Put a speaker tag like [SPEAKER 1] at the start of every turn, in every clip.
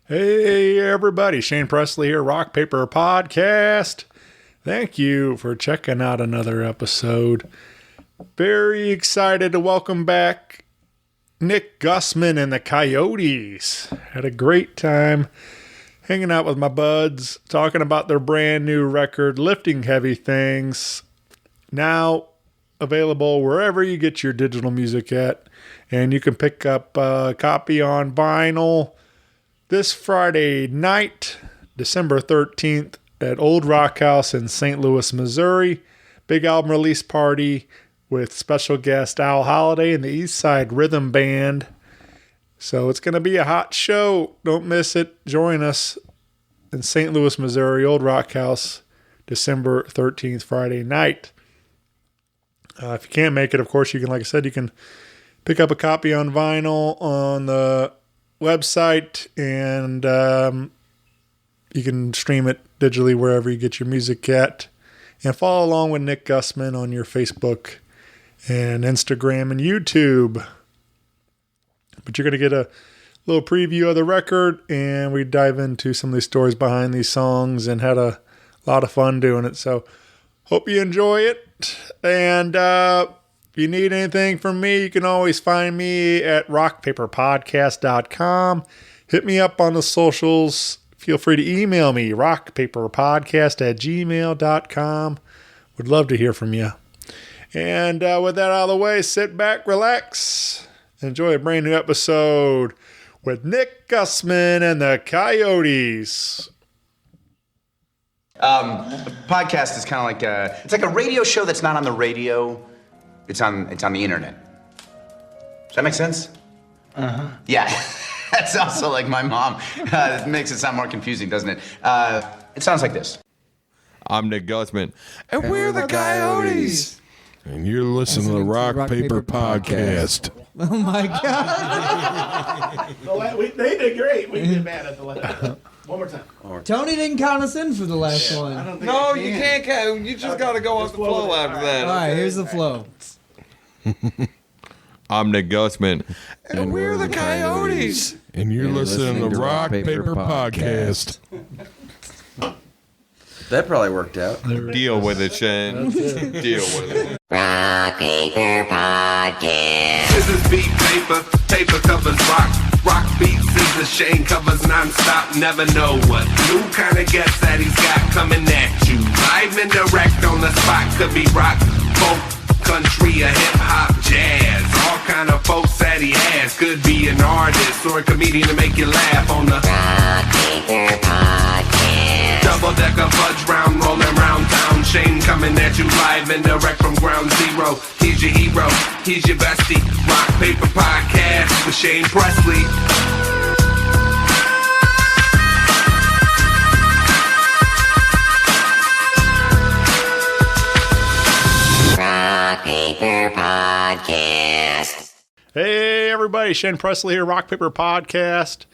[SPEAKER 1] Hey everybody, Shane Presley here, Rock Paper Podcast. Thank you for checking out another episode. Very excited to welcome back Nick Gusman and the Coyotes. Had a great time hanging out with my buds, talking about their brand new record, Lifting Heavy Things. Now available wherever you get your digital music at, and you can pick up a copy on vinyl this Friday night, December 13th, at Old Rock House in St. Louis, Missouri. Big album release party with special guest Al Holliday and the East Side Rhythm Band. So it's going to be a hot show. Don't miss it. Join us in St. Louis, Missouri, Old Rock House, December 13th, Friday night. If you can't make it, of course, you can, like I said, you can pick up a copy on vinyl on the website, and you can stream it digitally wherever you get your music at, and follow along with Nick Gusman on your Facebook and Instagram and YouTube. But you're going to get a little preview of the record, and we dive into some of these stories behind these songs and had a lot of fun doing it. So hope you enjoy it. And if you need anything from me, you can always find me at rockpaperpodcast.com. Hit me up on the socials. Feel free to email me, rockpaperpodcast@gmail.com. Would love to hear from you. And with that out of the way, sit back, relax, and enjoy a brand new episode with Nick Gusman and the Coyotes.
[SPEAKER 2] Podcast is kind of like it's like a radio show that's not on the radio. It's on the internet. Does that make sense? Uh-huh. Yeah. That's also like my mom. It makes it sound more confusing, doesn't it? It sounds like this.
[SPEAKER 3] I'm Nick Gusman, and we're the Coyotes.
[SPEAKER 4] And you're listening to the Rock Paper Podcast.
[SPEAKER 5] Oh my God.
[SPEAKER 6] They did great. We did bad at the last. One more time.
[SPEAKER 5] Tony didn't count us in for the last one.
[SPEAKER 6] I don't think
[SPEAKER 3] No, you can't count. You just got to go off the flow after that.
[SPEAKER 5] All right, here's the flow.
[SPEAKER 3] I'm Nick Gusman, and we're the Coyotes.
[SPEAKER 4] And you're listening to the Rock Paper Podcast.
[SPEAKER 7] That probably worked out.
[SPEAKER 3] Deal with it, Shane. Deal with it.
[SPEAKER 8] Rock Paper Podcast.
[SPEAKER 9] This is beat paper, paper covers rock. Rock beats is the Shane covers non-stop. Never know what new kind of guest that he's got coming at you. Live and direct on the spot. Could be rock, folk, country, or hip-hop, jazz. All kind of folks that he has. Could be an artist or a comedian to make you laugh on the
[SPEAKER 8] Rock Paper Podcast.
[SPEAKER 9] double-decker fudge round, rolling round town. Shane coming at you live and direct from ground zero. He's your hero, he's your bestie. Rock Paper Podcast with Shane Presley.
[SPEAKER 8] Rock Paper Podcast.
[SPEAKER 1] Hey everybody, Shane Presley here, Rock Paper Podcast.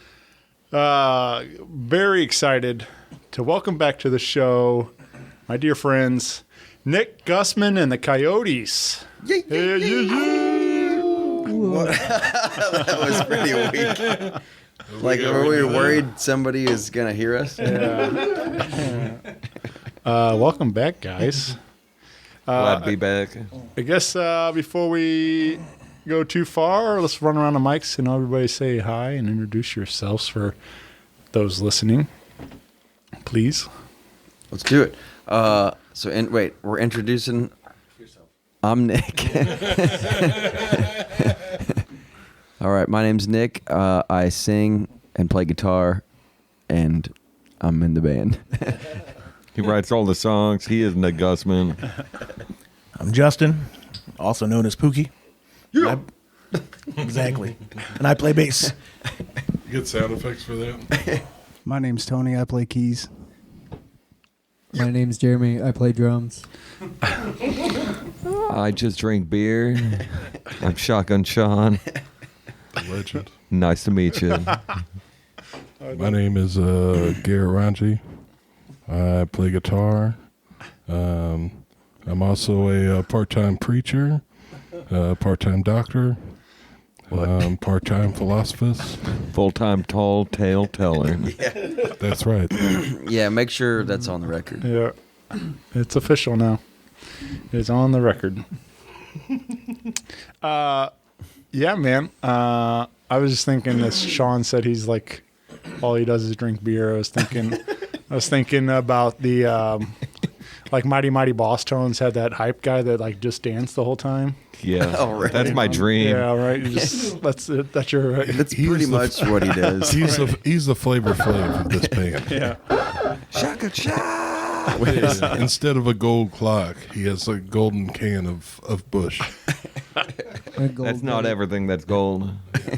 [SPEAKER 1] Very excited to welcome back to the show my dear friends, Nick Gusman and the Coyotes.
[SPEAKER 7] That was pretty weak. Like, were we worried somebody is going to hear us?
[SPEAKER 1] Welcome back, guys.
[SPEAKER 3] Glad to be back.
[SPEAKER 1] I guess before we go too far, let's run around the mics and everybody say hi and introduce yourselves for those listening. Please.
[SPEAKER 7] Let's do it. Wait, we're introducing... I'm Nick. All right, my name's Nick. I sing and play guitar, and I'm in the band.
[SPEAKER 3] He writes all the songs. He is Nick Gusman.
[SPEAKER 6] I'm Justin, also known as Pookie. Yeah. Exactly. And I play bass.
[SPEAKER 4] Good sound effects for that.
[SPEAKER 10] My name's Tony. I play keys.
[SPEAKER 5] My name's Jeremy. I play drums.
[SPEAKER 3] I just drink beer. I'm Shotgun Sean.
[SPEAKER 4] Legend.
[SPEAKER 3] Nice to meet you.
[SPEAKER 4] My name is Garrett Ranji. I play guitar. I'm also a part-time preacher, part-time doctor. Part-time philosophist.
[SPEAKER 3] Full-time tall tale teller.
[SPEAKER 4] That's right.
[SPEAKER 7] Yeah, make sure that's on the record.
[SPEAKER 1] Yeah. It's official now. It's on the record. Yeah, man. I was just thinking, as Sean said, he's like, all he does is drink beer. I was thinking about the, like Mighty Mighty Boss Tones had that hype guy that like just danced the whole time.
[SPEAKER 3] Yeah,
[SPEAKER 7] Oh, right.
[SPEAKER 3] that's my dream.
[SPEAKER 1] Yeah, right. You just, that's your.
[SPEAKER 7] That's pretty much what he does.
[SPEAKER 4] He's the Flavor Flav of this band.
[SPEAKER 1] Yeah.
[SPEAKER 3] Shaka cha.
[SPEAKER 4] Instead of a gold clock, he has a golden can of Bush.
[SPEAKER 3] That's not everything that's gold.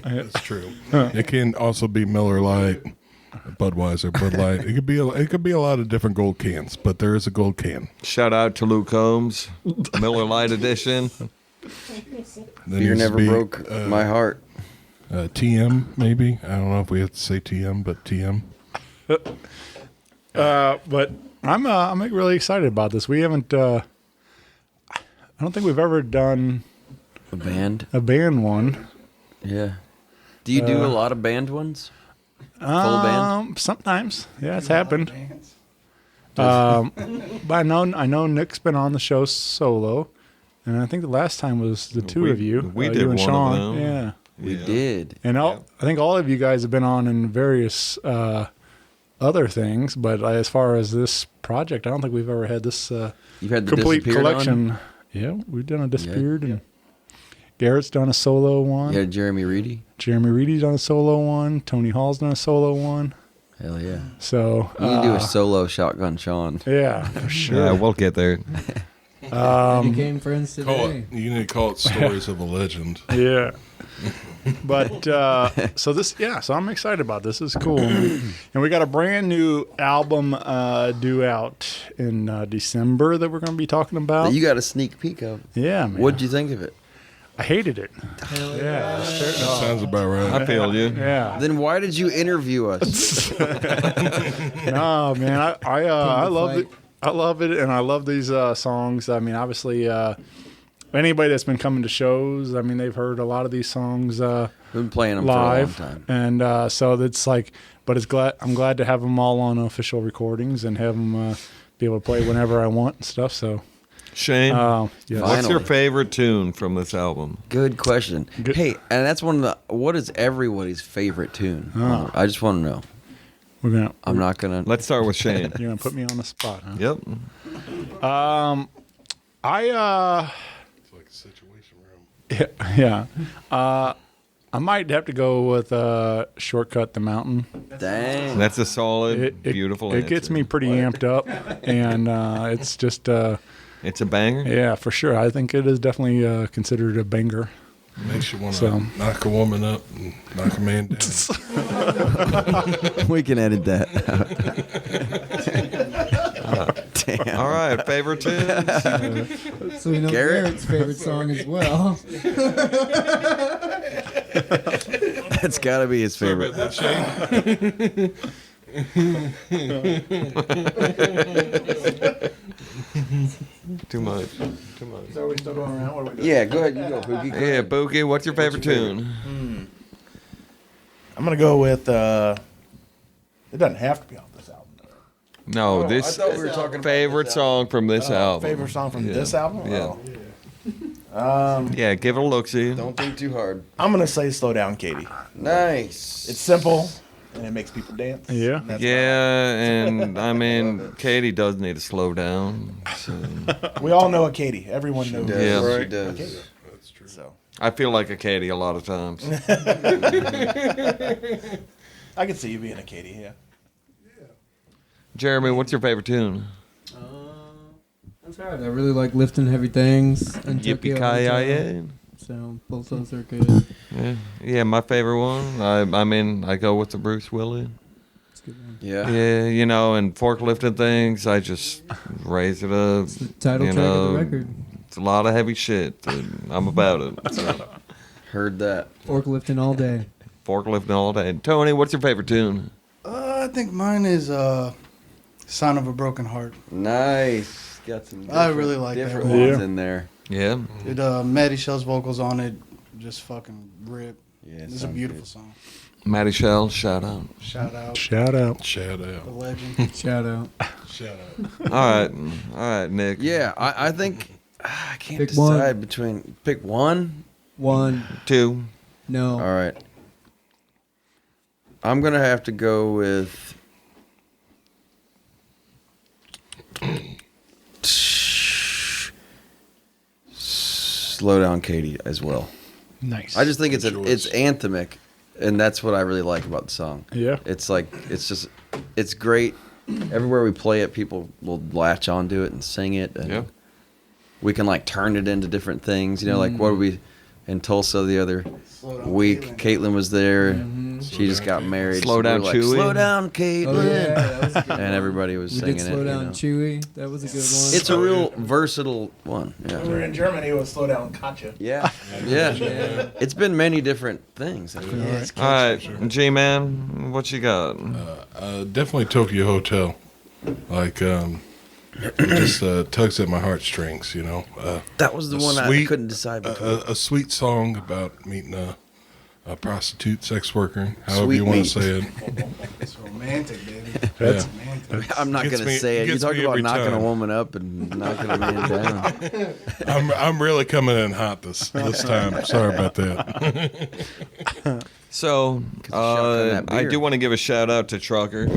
[SPEAKER 4] That's true. It can also be Miller Lite, Budweiser, Bud Light. It could be a lot of different gold cans, but there is a gold can.
[SPEAKER 3] Shout out to Luke Combs, Miller Lite edition.
[SPEAKER 4] Then
[SPEAKER 7] Beer
[SPEAKER 4] needs to
[SPEAKER 7] never
[SPEAKER 4] be,
[SPEAKER 7] broke my heart.
[SPEAKER 4] TM, maybe. I don't know if we have to say TM, but TM.
[SPEAKER 1] But I'm really excited about this. We haven't. I don't think we've ever done
[SPEAKER 7] A band?
[SPEAKER 1] a band one.
[SPEAKER 7] Yeah. Do you do a lot of band ones? Full band?
[SPEAKER 1] Sometimes, yeah, it's happened. But I know Nick's been on the show solo, and I think the last time was the two of you.
[SPEAKER 3] We
[SPEAKER 1] you
[SPEAKER 3] did
[SPEAKER 1] and
[SPEAKER 3] one
[SPEAKER 1] Sean.
[SPEAKER 3] of them.
[SPEAKER 1] Yeah,
[SPEAKER 7] We did.
[SPEAKER 1] and I think all of you guys have been on in various other things. But as far as this project, I don't think we've ever had this
[SPEAKER 7] You've had the
[SPEAKER 1] complete
[SPEAKER 7] Disappeared
[SPEAKER 1] collection.
[SPEAKER 7] on?
[SPEAKER 1] Yeah, we've done a Disappeared, and Garrett's done a solo one.
[SPEAKER 7] You had Jeremy Reedy?
[SPEAKER 1] Jeremy Reedy's done a solo one. Tony Hall's done a solo one.
[SPEAKER 7] Hell yeah.
[SPEAKER 1] So
[SPEAKER 7] You can do a solo Shotgun Sean.
[SPEAKER 1] yeah, for sure.
[SPEAKER 3] Yeah, we'll get there.
[SPEAKER 5] Became friends today.
[SPEAKER 4] You need to call it Stories of a Legend.
[SPEAKER 1] Yeah. But so I'm excited about this. This is cool. And we got a brand new album due out in December that we're going to be talking about.
[SPEAKER 7] That you got a sneak peek of.
[SPEAKER 1] Yeah, man.
[SPEAKER 7] What'd you think of it?
[SPEAKER 1] I hated it. Yeah.
[SPEAKER 4] Sounds about right.
[SPEAKER 3] I feel you.
[SPEAKER 1] Yeah.
[SPEAKER 7] Then why did you interview us?
[SPEAKER 1] No, man. I love it. I love it, and I love these songs. I mean, obviously, anybody that's been coming to shows, I mean, they've heard a lot of these songs
[SPEAKER 7] We've been playing them
[SPEAKER 1] live,
[SPEAKER 7] for a long time.
[SPEAKER 1] and so it's like, but I'm glad to have them all on official recordings and have them be able to play whenever I want and stuff. So,
[SPEAKER 3] Shane,
[SPEAKER 1] yes.
[SPEAKER 3] what's your
[SPEAKER 7] Finally.
[SPEAKER 3] favorite tune from this album?
[SPEAKER 7] Good question.
[SPEAKER 1] Good.
[SPEAKER 7] Hey, and that's what is everybody's favorite tune? I just want to know.
[SPEAKER 1] we're gonna.
[SPEAKER 7] I'm not going to.
[SPEAKER 3] Let's start with Shane.
[SPEAKER 1] You're gonna put me on the spot, huh?
[SPEAKER 3] Yep.
[SPEAKER 4] It's like a situation room.
[SPEAKER 1] Yeah. I might have to go with "Shortcut the Mountain."
[SPEAKER 7] Dang.
[SPEAKER 3] That's a solid, beautiful
[SPEAKER 1] It gets
[SPEAKER 3] answer.
[SPEAKER 1] me pretty amped up, and it's just
[SPEAKER 3] It's a banger?
[SPEAKER 1] yeah, for sure. I think it is definitely considered a banger.
[SPEAKER 4] Makes you want to
[SPEAKER 1] So-
[SPEAKER 4] knock a woman up and knock a man down.
[SPEAKER 7] We can edit that. Damn.
[SPEAKER 3] All right, favorite tunes?
[SPEAKER 5] So we know
[SPEAKER 7] Garrett?
[SPEAKER 5] Garrett's favorite song as well.
[SPEAKER 7] That's got to be his favorite.
[SPEAKER 3] Too much.
[SPEAKER 1] Are we still going around? What are we doing?
[SPEAKER 7] Yeah, go ahead. You go, Pookie.
[SPEAKER 3] Yeah, Bookie, what's your favorite tune?
[SPEAKER 6] I'm gonna go with. It doesn't have to be off this album.
[SPEAKER 3] No, this
[SPEAKER 7] thought we were talking about
[SPEAKER 3] favorite song from this album.
[SPEAKER 6] Favorite song from
[SPEAKER 3] Yeah.
[SPEAKER 6] this album?
[SPEAKER 3] Yeah.
[SPEAKER 6] Oh.
[SPEAKER 3] Yeah, give it a look-see.
[SPEAKER 7] Don't think too hard.
[SPEAKER 6] I'm gonna say "Slow Down, Katie."
[SPEAKER 7] Nice.
[SPEAKER 6] It's simple and it makes people dance.
[SPEAKER 1] Yeah.
[SPEAKER 6] That's
[SPEAKER 3] Yeah, and I mean, Katie does need to slow down. So
[SPEAKER 6] we all know a Katie. Everyone knows.
[SPEAKER 7] Does,
[SPEAKER 3] Yeah.
[SPEAKER 7] She
[SPEAKER 3] Right.
[SPEAKER 7] does.
[SPEAKER 6] So
[SPEAKER 3] I feel like a Katie a lot of times.
[SPEAKER 6] I can see you being a Katie. Yeah.
[SPEAKER 3] Jeremy, what's your favorite tune?
[SPEAKER 5] That's right. I really like Lifting Heavy Things and
[SPEAKER 3] Yippee
[SPEAKER 5] Tokyo
[SPEAKER 3] ki
[SPEAKER 5] Hotel.
[SPEAKER 3] yay!
[SPEAKER 5] So both those are good.
[SPEAKER 3] Yeah, my favorite one. I mean, I go with the Bruce Willis.
[SPEAKER 5] It's a good one.
[SPEAKER 7] Yeah.
[SPEAKER 3] Yeah, you know, and forklifting things, I just raise it up.
[SPEAKER 5] It's the title
[SPEAKER 3] you
[SPEAKER 5] track of
[SPEAKER 3] know,
[SPEAKER 5] the record.
[SPEAKER 3] It's a lot of heavy shit. And I'm about it. So,
[SPEAKER 7] Heard that.
[SPEAKER 5] Forklifting all day.
[SPEAKER 3] forklifting all day. Tony, what's your favorite tune?
[SPEAKER 10] I think mine is "Sign of a Broken Heart."
[SPEAKER 7] Nice. Got some.
[SPEAKER 10] I really like that
[SPEAKER 7] different
[SPEAKER 10] one.
[SPEAKER 7] ones
[SPEAKER 1] Yeah.
[SPEAKER 7] in there.
[SPEAKER 3] Yeah.
[SPEAKER 10] It Maddie Shell's vocals on it just fucking rip.
[SPEAKER 7] Yeah,
[SPEAKER 10] This is a beautiful song.
[SPEAKER 3] Matty Shell, shout out.
[SPEAKER 10] Shout out.
[SPEAKER 1] Shout out.
[SPEAKER 4] Shout
[SPEAKER 10] The
[SPEAKER 4] out.
[SPEAKER 10] legend.
[SPEAKER 5] Shout out.
[SPEAKER 4] Shout out.
[SPEAKER 3] All right, Nick.
[SPEAKER 7] Yeah, I think I can't
[SPEAKER 5] Pick
[SPEAKER 7] decide
[SPEAKER 5] one.
[SPEAKER 7] between pick one.
[SPEAKER 5] 1.
[SPEAKER 3] 2.
[SPEAKER 5] No.
[SPEAKER 7] All right. I'm gonna have to go with Slow Down Katie as well.
[SPEAKER 1] Nice.
[SPEAKER 7] I just think it's
[SPEAKER 4] Good choice.
[SPEAKER 7] anthemic, and that's what I really like about the song.
[SPEAKER 1] Yeah.
[SPEAKER 7] It's like it's great. Everywhere we play it, people will latch onto it and sing it, and
[SPEAKER 3] Yeah.
[SPEAKER 7] we can like turn it into different things. You know, like what did we in Tulsa the other week? Caitlin was there. She just got married.
[SPEAKER 3] Slow
[SPEAKER 7] we
[SPEAKER 3] Down
[SPEAKER 7] were like,
[SPEAKER 3] Chewy.
[SPEAKER 7] Slow down, Caitlin.
[SPEAKER 5] Oh, yeah. That was a good
[SPEAKER 7] And everybody was
[SPEAKER 5] We
[SPEAKER 7] singing
[SPEAKER 5] did Slow
[SPEAKER 7] it.
[SPEAKER 5] Down
[SPEAKER 7] you know.
[SPEAKER 5] Chewy. That was a good one.
[SPEAKER 7] It's a real versatile one. Yeah.
[SPEAKER 6] We were in Germany. It was Slow Down Katya.
[SPEAKER 7] Yeah. Yeah. It's been many different things. I think.
[SPEAKER 3] All right, J-Man, what you got?
[SPEAKER 4] Definitely Tokyo Hotel. Like, it just tugs at my heartstrings, you know.
[SPEAKER 7] That was the one I couldn't decide between.
[SPEAKER 4] A sweet song about meeting a prostitute, sex worker, however
[SPEAKER 7] Sweet
[SPEAKER 4] you want
[SPEAKER 7] meat.
[SPEAKER 4] to say it.
[SPEAKER 10] It's romantic, baby.
[SPEAKER 4] Yeah.
[SPEAKER 10] Romantic.
[SPEAKER 7] I'm not
[SPEAKER 4] Gets
[SPEAKER 7] going to
[SPEAKER 4] me-
[SPEAKER 7] say it. You
[SPEAKER 4] gets
[SPEAKER 7] talk
[SPEAKER 4] me
[SPEAKER 7] about
[SPEAKER 4] every
[SPEAKER 7] knocking a
[SPEAKER 4] time.
[SPEAKER 7] woman up and knocking a man down.
[SPEAKER 4] I'm really coming in hot this time. Sorry about that.
[SPEAKER 3] So,
[SPEAKER 7] shotgun that
[SPEAKER 3] I
[SPEAKER 7] beer.
[SPEAKER 3] do want to give a shout out to Trucker.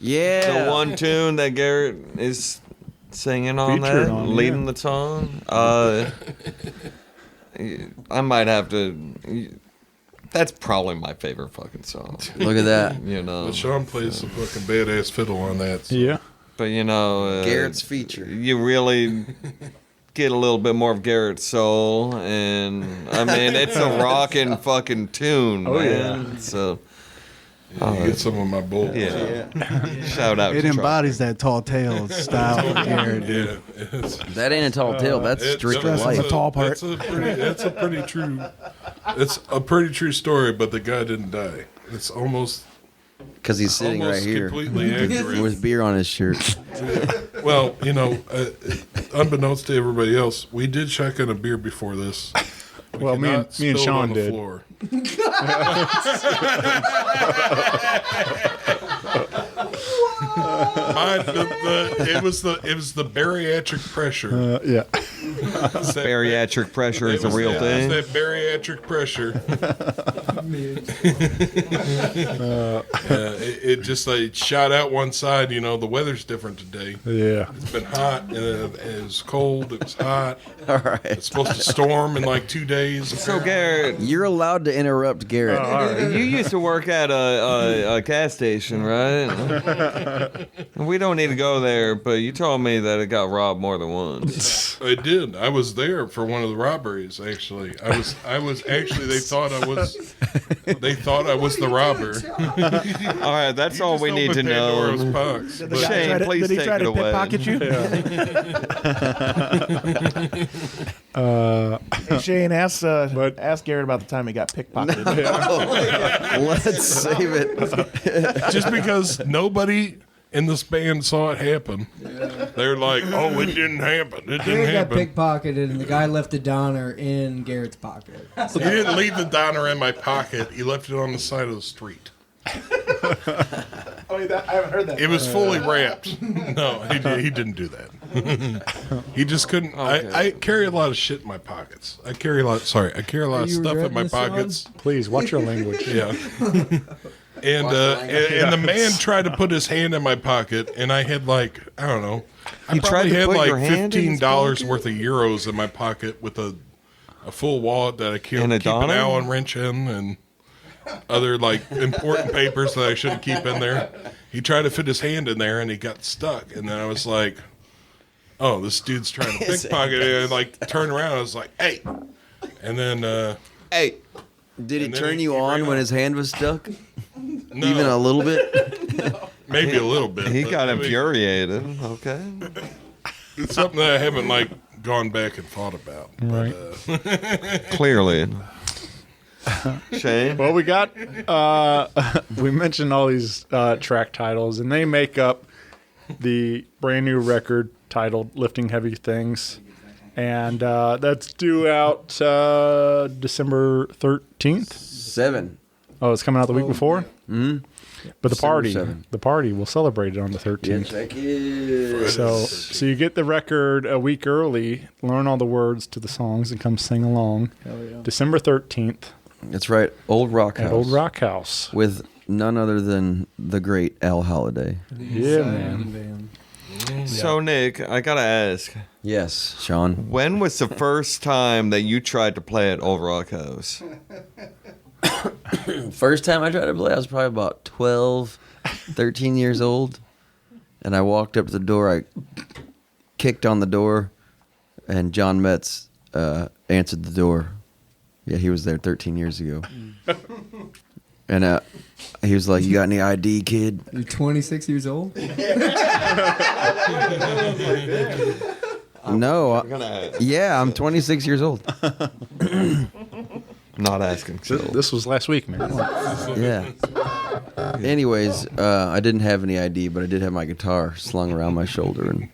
[SPEAKER 7] Yeah.
[SPEAKER 3] The one tune that Garrett is singing on
[SPEAKER 1] Featured
[SPEAKER 3] that,
[SPEAKER 1] on,
[SPEAKER 3] leading
[SPEAKER 1] yeah.
[SPEAKER 3] the song. I might have to. That's probably my favorite fucking song.
[SPEAKER 7] Look at that.
[SPEAKER 3] You know,
[SPEAKER 4] But Sean plays some fucking badass fiddle on that. So.
[SPEAKER 1] Yeah.
[SPEAKER 3] but you know,
[SPEAKER 7] Garrett's feature.
[SPEAKER 3] You really get a little bit more of Garrett's soul, and I mean, it's a rockin' fucking tune,
[SPEAKER 1] Oh,
[SPEAKER 3] man.
[SPEAKER 1] yeah.
[SPEAKER 3] So,
[SPEAKER 4] You get some of my bull.
[SPEAKER 3] yeah. Shout out
[SPEAKER 10] It
[SPEAKER 3] to Trucker.
[SPEAKER 10] embodies that tall tale style for Garrett, dude.
[SPEAKER 4] Yeah, it's,
[SPEAKER 7] That ain't a tall tale. That's strictly
[SPEAKER 4] it's
[SPEAKER 7] life.
[SPEAKER 6] a tall part.
[SPEAKER 4] It's a pretty true. It's a pretty true story, but the guy didn't die. It's almost
[SPEAKER 7] Because he's sitting right here
[SPEAKER 4] completely accurate.
[SPEAKER 7] with beer on his shirt.
[SPEAKER 4] Well, you know, unbeknownst to everybody else, we did shotgun a beer before this. We
[SPEAKER 1] Well, me and
[SPEAKER 4] cannot spill it
[SPEAKER 1] Sean
[SPEAKER 4] on the
[SPEAKER 1] did.
[SPEAKER 4] floor. It was the bariatric pressure.
[SPEAKER 1] Yeah.
[SPEAKER 3] Bariatric pressure is a real
[SPEAKER 4] It
[SPEAKER 3] thing.
[SPEAKER 4] was that bariatric pressure. It just like shot out one side. You know, the weather's different today.
[SPEAKER 1] Yeah.
[SPEAKER 4] It's been hot, and it was cold. It was hot.
[SPEAKER 7] All right.
[SPEAKER 4] It's supposed to storm in like 2 days.
[SPEAKER 3] So Garrett,
[SPEAKER 7] You're allowed to interrupt Garrett.
[SPEAKER 3] you used to work at a gas station, right? We don't need to go there, but you told me that it got robbed more than once.
[SPEAKER 4] It did. I was there for one of the robberies. Actually, I was actually. They thought I was the robber.
[SPEAKER 3] All right, that's all we need to know. Shane, please
[SPEAKER 6] Did he
[SPEAKER 3] take
[SPEAKER 6] try
[SPEAKER 3] it
[SPEAKER 6] to
[SPEAKER 3] away.
[SPEAKER 6] pickpocket you? Hey, Shane, ask Garrett about the time he got pickpocketed.
[SPEAKER 7] Let's save it.
[SPEAKER 4] Just because nobody in this band saw it happen, they're like, "Oh, it didn't happen. It didn't
[SPEAKER 5] Garrett got
[SPEAKER 4] happen."
[SPEAKER 5] pickpocketed, and the guy left a Donner in Garrett's pocket.
[SPEAKER 4] He didn't leave the diner in my pocket. He left it on the side of the street.
[SPEAKER 6] Oh, I haven't heard that.
[SPEAKER 4] It was fully wrapped. No, he didn't do that. He just couldn't. I carry a lot of shit in my pockets. I carry a lot of stuff in my pockets.
[SPEAKER 1] Please watch your language.
[SPEAKER 4] Yeah. And the man tried to put his hand in my pocket, and I had like, I don't know, I
[SPEAKER 3] You tried
[SPEAKER 4] probably
[SPEAKER 3] to
[SPEAKER 4] had
[SPEAKER 3] put
[SPEAKER 4] like
[SPEAKER 3] your hand in his
[SPEAKER 4] $15 worth of euros in my pocket with a full wallet that I keep
[SPEAKER 3] And a
[SPEAKER 4] an
[SPEAKER 3] dollar?
[SPEAKER 4] Allen wrench in and other like important papers that I shouldn't keep in there. He tried to fit his hand in there, and he got stuck. And then I was like, "Oh, this dude's trying to pickpocket it." And like turned around, I was like, "Hey!" And then,
[SPEAKER 7] Hey, did he
[SPEAKER 4] And then
[SPEAKER 7] turn
[SPEAKER 4] he
[SPEAKER 7] you on
[SPEAKER 4] ran
[SPEAKER 7] when
[SPEAKER 4] off.
[SPEAKER 7] his hand was stuck?
[SPEAKER 4] no,
[SPEAKER 7] Even a little bit?
[SPEAKER 4] maybe a little bit.
[SPEAKER 3] He
[SPEAKER 4] but,
[SPEAKER 3] got
[SPEAKER 4] I mean,
[SPEAKER 3] infuriated. Okay.
[SPEAKER 4] It's something that I haven't like gone back and thought about.
[SPEAKER 1] Right.
[SPEAKER 4] But,
[SPEAKER 3] Clearly. Shane?
[SPEAKER 1] Well, we got, we mentioned all these track titles, and they make up the brand new record titled Lifting Heavy Things. And that's due out December 13th.
[SPEAKER 7] 7.
[SPEAKER 1] Oh, it's coming out the week before?
[SPEAKER 7] Mm-hmm.
[SPEAKER 1] But
[SPEAKER 7] December 7.
[SPEAKER 1] the party, we'll celebrate it on the 13th.
[SPEAKER 7] Yes, heck is.
[SPEAKER 1] So you get the record a week early, learn all the words to the songs, and come sing along.
[SPEAKER 5] Hell yeah.
[SPEAKER 1] December 13th
[SPEAKER 7] That's right. Old Rock House.
[SPEAKER 1] at Old Rock House.
[SPEAKER 7] With none other than the great Al Holliday.
[SPEAKER 1] Yeah, man.
[SPEAKER 3] So, Nick, I gotta ask,
[SPEAKER 7] Yes, Sean.
[SPEAKER 3] when was the first time that you tried to play at Old Rock House?
[SPEAKER 7] First time I tried to play, I was probably about 12, 13 years old. And I walked up to the door. I kicked on the door, and John Metz answered the door. Yeah, he was there 13 years ago. And he was like, "You got any ID, kid?"
[SPEAKER 5] You're 26 years old?
[SPEAKER 7] No. Yeah, I'm 26 years old.
[SPEAKER 3] Not asking. So.
[SPEAKER 1] This was last week, man.
[SPEAKER 7] Yeah. Anyways, I didn't have any ID, but I did have my guitar slung around my shoulder, and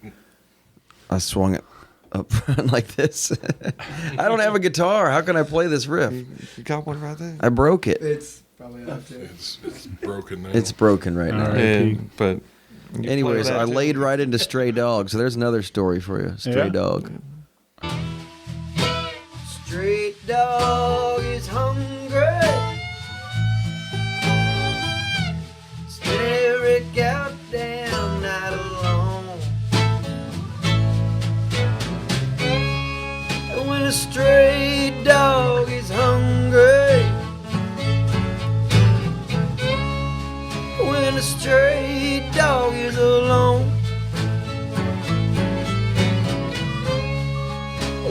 [SPEAKER 7] I swung it up front like this. I don't have a guitar. How can I play this riff?
[SPEAKER 3] You got one right there?
[SPEAKER 7] I broke it.
[SPEAKER 5] It's probably up to.
[SPEAKER 4] It's broken now.
[SPEAKER 7] It's broken right now.
[SPEAKER 1] right.
[SPEAKER 3] But you
[SPEAKER 7] Anyways,
[SPEAKER 3] play that
[SPEAKER 7] I
[SPEAKER 3] too?
[SPEAKER 7] laid right into Stray Dog. So there's another story for you. Stray
[SPEAKER 1] Yeah.
[SPEAKER 7] Dog.
[SPEAKER 11] Street dog is hungry. Stare it goddamn night alone. And when a stray dog is hungry, when a stray dog is alone,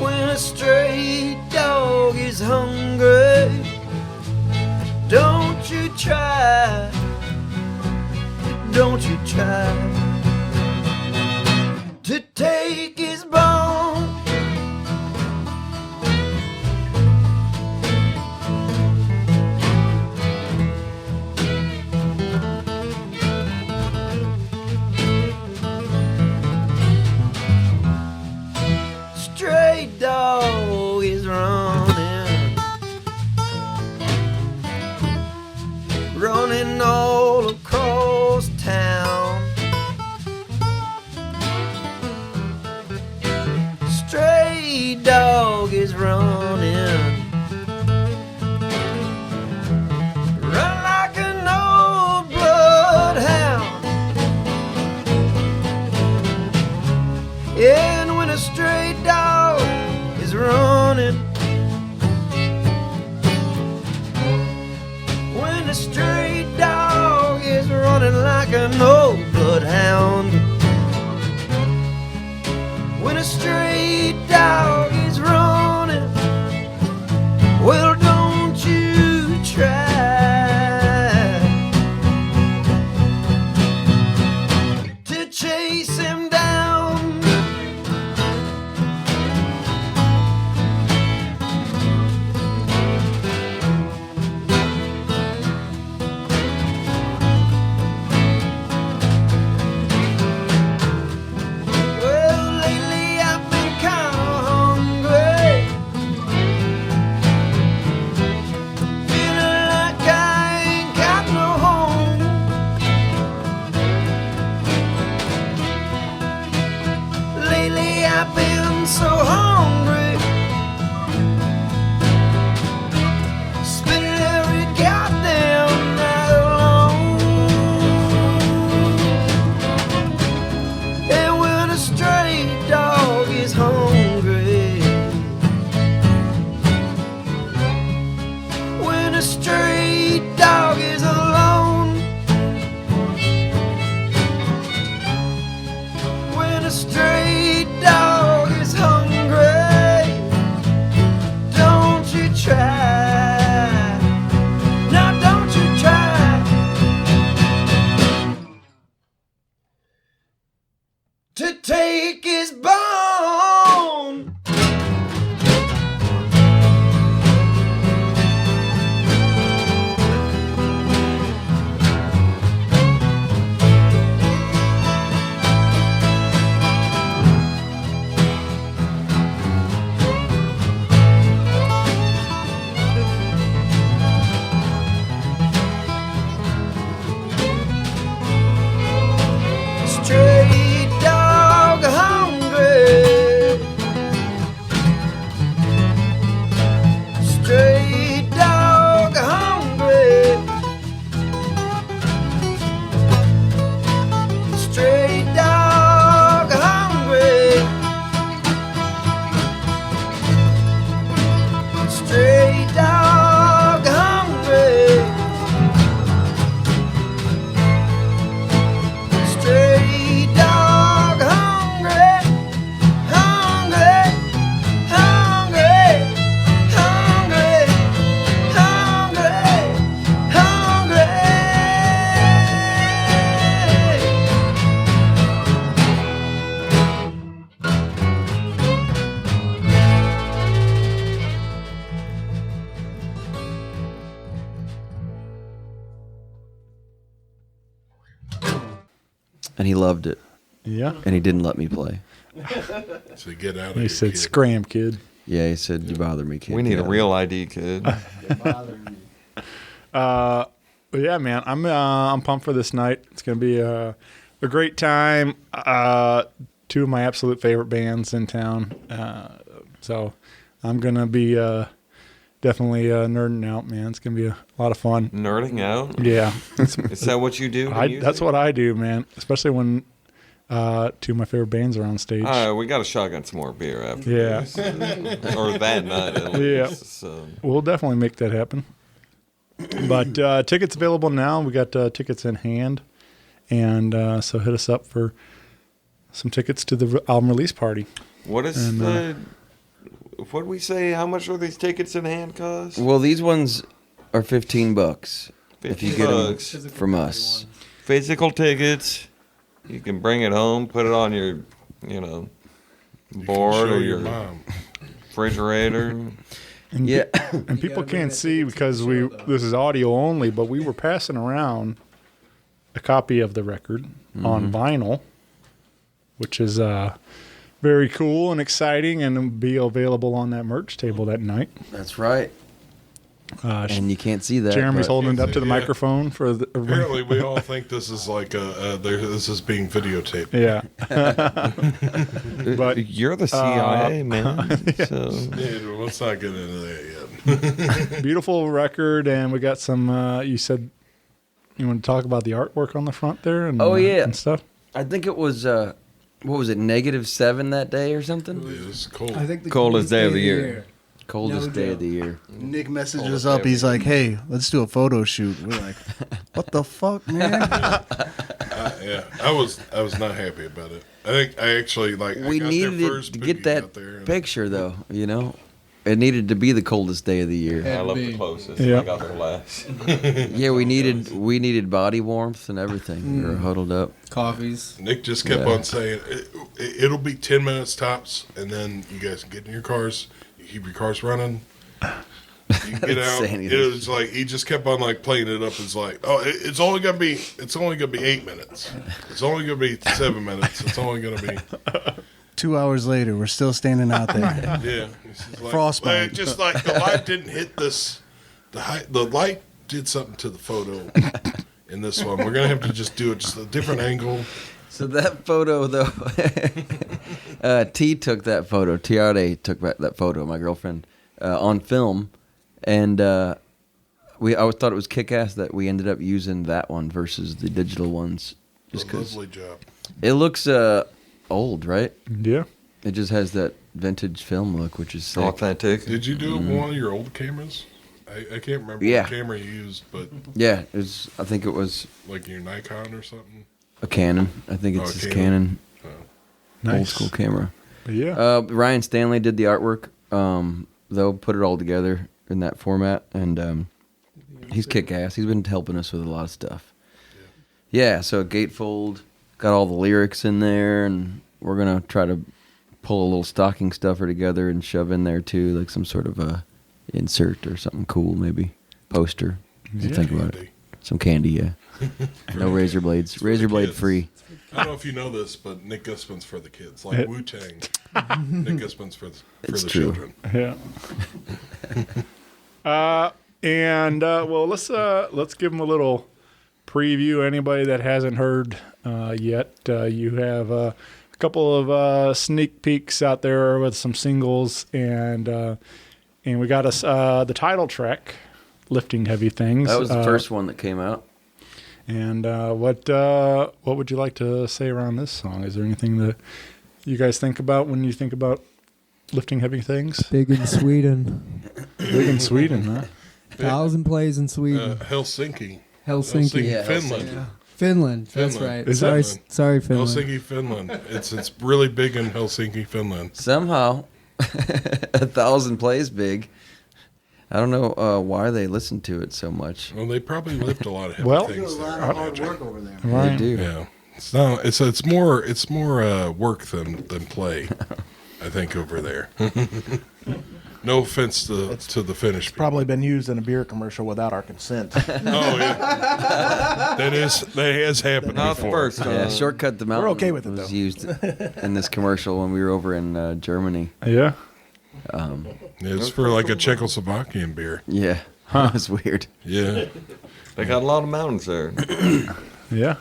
[SPEAKER 11] when a stray dog is hungry, don't you try to take his bone. Stray dog is running all across town. Stray dog is running, run like an old bloodhound. And when a stray dog is running, when a stray dog is running like an old bloodhound, when a stray dog is running, well, don't you try to chase him down. Well, lately I've been kinda hungry, feeling like I ain't got no home. Lately I've been so hungry, spending every goddamn night alone. And when a stray dog is hungry, when a stray dog is alone, when a stray dog is hungry, don't you try, now don't you try to take his bone.
[SPEAKER 7] and he loved it,
[SPEAKER 1] Yeah.
[SPEAKER 7] and he didn't let me play.
[SPEAKER 4] So get out of
[SPEAKER 1] He
[SPEAKER 4] here,
[SPEAKER 1] said,
[SPEAKER 4] kid.
[SPEAKER 1] "Scram, kid."
[SPEAKER 7] Yeah, he said, "You bother me, kid."
[SPEAKER 3] We need
[SPEAKER 7] Get
[SPEAKER 3] a
[SPEAKER 7] out of
[SPEAKER 3] real ID, kid.
[SPEAKER 1] But yeah, man, I'm pumped for this night. It's gonna be a great time. Two of my absolute favorite bands in town. So I'm gonna be definitely nerding out, man. It's gonna be a lot of fun.
[SPEAKER 3] Nerding out?
[SPEAKER 1] Yeah,
[SPEAKER 3] Is that what you do?
[SPEAKER 1] that's what I do, man. Especially when two of my favorite bands are on stage.
[SPEAKER 3] We got to shotgun some more beer after
[SPEAKER 1] Yeah.
[SPEAKER 3] this. Or that night at
[SPEAKER 1] Yeah.
[SPEAKER 3] least. So.
[SPEAKER 1] We'll definitely make that happen. But tickets available now. We got tickets in hand, and so hit us up for some tickets to the album release party.
[SPEAKER 3] What is what do we say? How much are these tickets in hand cost?
[SPEAKER 7] Well, these ones are $15 if you get them
[SPEAKER 3] $15.
[SPEAKER 7] from us.
[SPEAKER 3] Physical tickets. You can bring it home, put it on your, board
[SPEAKER 4] Show
[SPEAKER 3] or
[SPEAKER 4] your
[SPEAKER 3] your
[SPEAKER 4] mom.
[SPEAKER 3] refrigerator.
[SPEAKER 1] And
[SPEAKER 7] Yeah.
[SPEAKER 1] and people can't see because this is audio only, but we were passing around a copy of the record on vinyl, which is very cool and exciting, and will be available on that merch table that night.
[SPEAKER 7] That's right. And you can't see that.
[SPEAKER 1] Jeremy's
[SPEAKER 7] but-
[SPEAKER 1] holding it up to the
[SPEAKER 4] Yeah.
[SPEAKER 1] microphone for the.
[SPEAKER 4] Apparently, we all think this is like this is being videotaped.
[SPEAKER 1] Yeah. But
[SPEAKER 3] You're the CIA, man. So.
[SPEAKER 4] Yeah, let's not get into that yet.
[SPEAKER 1] beautiful record, and we got some. You said you want to talk about the artwork on the front there, and
[SPEAKER 7] Oh, yeah.
[SPEAKER 1] and stuff.
[SPEAKER 7] I think it was, what was it, -7 that day or something?
[SPEAKER 4] It was cold.
[SPEAKER 5] I think the
[SPEAKER 3] Coldest day of the year.
[SPEAKER 7] Coldest
[SPEAKER 5] No
[SPEAKER 7] day
[SPEAKER 5] joke.
[SPEAKER 7] of the year.
[SPEAKER 10] Nick messaged us up. He's like, "Hey, let's do a photo shoot." We're like, "What the fuck, man?"
[SPEAKER 4] Yeah, I was not happy about it. I think I actually like.
[SPEAKER 7] We
[SPEAKER 4] I got
[SPEAKER 7] needed
[SPEAKER 4] there
[SPEAKER 7] it
[SPEAKER 4] first,
[SPEAKER 7] to
[SPEAKER 4] Pookie
[SPEAKER 7] get that
[SPEAKER 4] got there, and-
[SPEAKER 7] picture, though, It needed to be the coldest day of the year.
[SPEAKER 3] I love
[SPEAKER 5] be.
[SPEAKER 3] the closest.
[SPEAKER 1] Yeah.
[SPEAKER 3] I got there last.
[SPEAKER 7] Yeah, we needed body warmth and everything. We were huddled up.
[SPEAKER 5] Coffees.
[SPEAKER 4] Nick just kept
[SPEAKER 7] Yeah.
[SPEAKER 4] on saying it'll be 10 minutes tops, and then you guys can get in your cars. You keep your cars running. You get out.
[SPEAKER 7] Saying
[SPEAKER 4] It
[SPEAKER 7] this.
[SPEAKER 4] was like he just kept on like playing it up as like, oh, it's only gonna be 8 minutes. It's only gonna be 7 minutes. It's only gonna be
[SPEAKER 10] 2 hours later, we're still standing out there.
[SPEAKER 4] yeah. It's just like,
[SPEAKER 10] Frostbite.
[SPEAKER 4] just like the light didn't hit this. The light did something to the photo in this one. We're gonna have to just do it just a different angle.
[SPEAKER 7] So that photo, though, T took that photo. Tiare took that photo, my girlfriend, on film. And I thought it was kick-ass that we ended up using that one versus the digital ones. Just
[SPEAKER 4] A
[SPEAKER 7] 'cause
[SPEAKER 4] lovely job.
[SPEAKER 7] it looks old, right?
[SPEAKER 1] Yeah.
[SPEAKER 7] It just has that vintage film look, which is sick.
[SPEAKER 3] Authentic.
[SPEAKER 4] Did you do it with one of your old cameras? I can't remember
[SPEAKER 7] Yeah.
[SPEAKER 4] what camera you used, but
[SPEAKER 7] Yeah, I think it was
[SPEAKER 4] like your Nikon or something.
[SPEAKER 7] a Canon. I think it's
[SPEAKER 4] Oh,
[SPEAKER 7] his
[SPEAKER 4] Canon.
[SPEAKER 7] Canon old school camera.
[SPEAKER 1] But yeah.
[SPEAKER 7] Ryan Stanley did the artwork. They'll put it all together in that format, and he's kick-ass. He's been helping us with a lot of stuff. Yeah, so gatefold, got all the lyrics in there, and we're going to try to pull a little stocking stuffer together and shove in there, too, like some sort of a insert or something cool, maybe. Poster. We'll think about it.
[SPEAKER 4] Candy.
[SPEAKER 7] Some candy, yeah. No razor blades. Razor blade
[SPEAKER 4] kids.
[SPEAKER 7] free.
[SPEAKER 4] I don't know if you know this, but Nick Gusman's for the kids, like Wu Tang. Nick Gusman's for
[SPEAKER 7] It's
[SPEAKER 4] the
[SPEAKER 7] true.
[SPEAKER 4] children.
[SPEAKER 1] Yeah. Well, let's give them a little preview. Anybody that hasn't heard yet, you have a couple of sneak peeks out there with some singles, and we got us the title track, "Lifting Heavy Things."
[SPEAKER 7] That was the first one that came out.
[SPEAKER 1] And what would you like to say around this song? Is there anything that you guys think about when you think about lifting heavy things?
[SPEAKER 5] Big in Sweden.
[SPEAKER 1] Big in Sweden, huh?
[SPEAKER 5] 1,000 plays in Sweden.
[SPEAKER 4] Helsinki.
[SPEAKER 5] Helsinki.
[SPEAKER 7] Yeah,
[SPEAKER 4] Finland.
[SPEAKER 7] Helsinki.
[SPEAKER 5] Finland. That's
[SPEAKER 4] Finland.
[SPEAKER 5] right.
[SPEAKER 1] Is
[SPEAKER 5] sorry,
[SPEAKER 4] that-
[SPEAKER 5] sorry, Finland.
[SPEAKER 4] Helsinki, Finland. It's really big in Helsinki, Finland.
[SPEAKER 7] Somehow, 1,000 plays big. I don't know why they listen to it so much.
[SPEAKER 4] Well, they probably lift a lot of heavy
[SPEAKER 1] Well-
[SPEAKER 4] things
[SPEAKER 10] A
[SPEAKER 4] there.
[SPEAKER 10] lot
[SPEAKER 4] I
[SPEAKER 10] of hard
[SPEAKER 4] imagine.
[SPEAKER 10] work over there.
[SPEAKER 1] Right.
[SPEAKER 7] They do.
[SPEAKER 4] Yeah, it's more work than play. I think over there. No offense to the Finnish people.
[SPEAKER 6] Probably been used in a beer commercial without our consent.
[SPEAKER 4] Oh yeah, that has happened
[SPEAKER 3] Not
[SPEAKER 4] before.
[SPEAKER 3] first time.
[SPEAKER 7] Yeah, Shortcut the Mountain
[SPEAKER 6] okay with it,
[SPEAKER 7] was
[SPEAKER 6] though.
[SPEAKER 7] used in this commercial when we were over in Germany.
[SPEAKER 1] Yeah.
[SPEAKER 4] It's for like a Czechoslovakian beer.
[SPEAKER 7] Yeah, that was weird.
[SPEAKER 4] Yeah,
[SPEAKER 3] They got a lot of mountains there.
[SPEAKER 1] Yeah.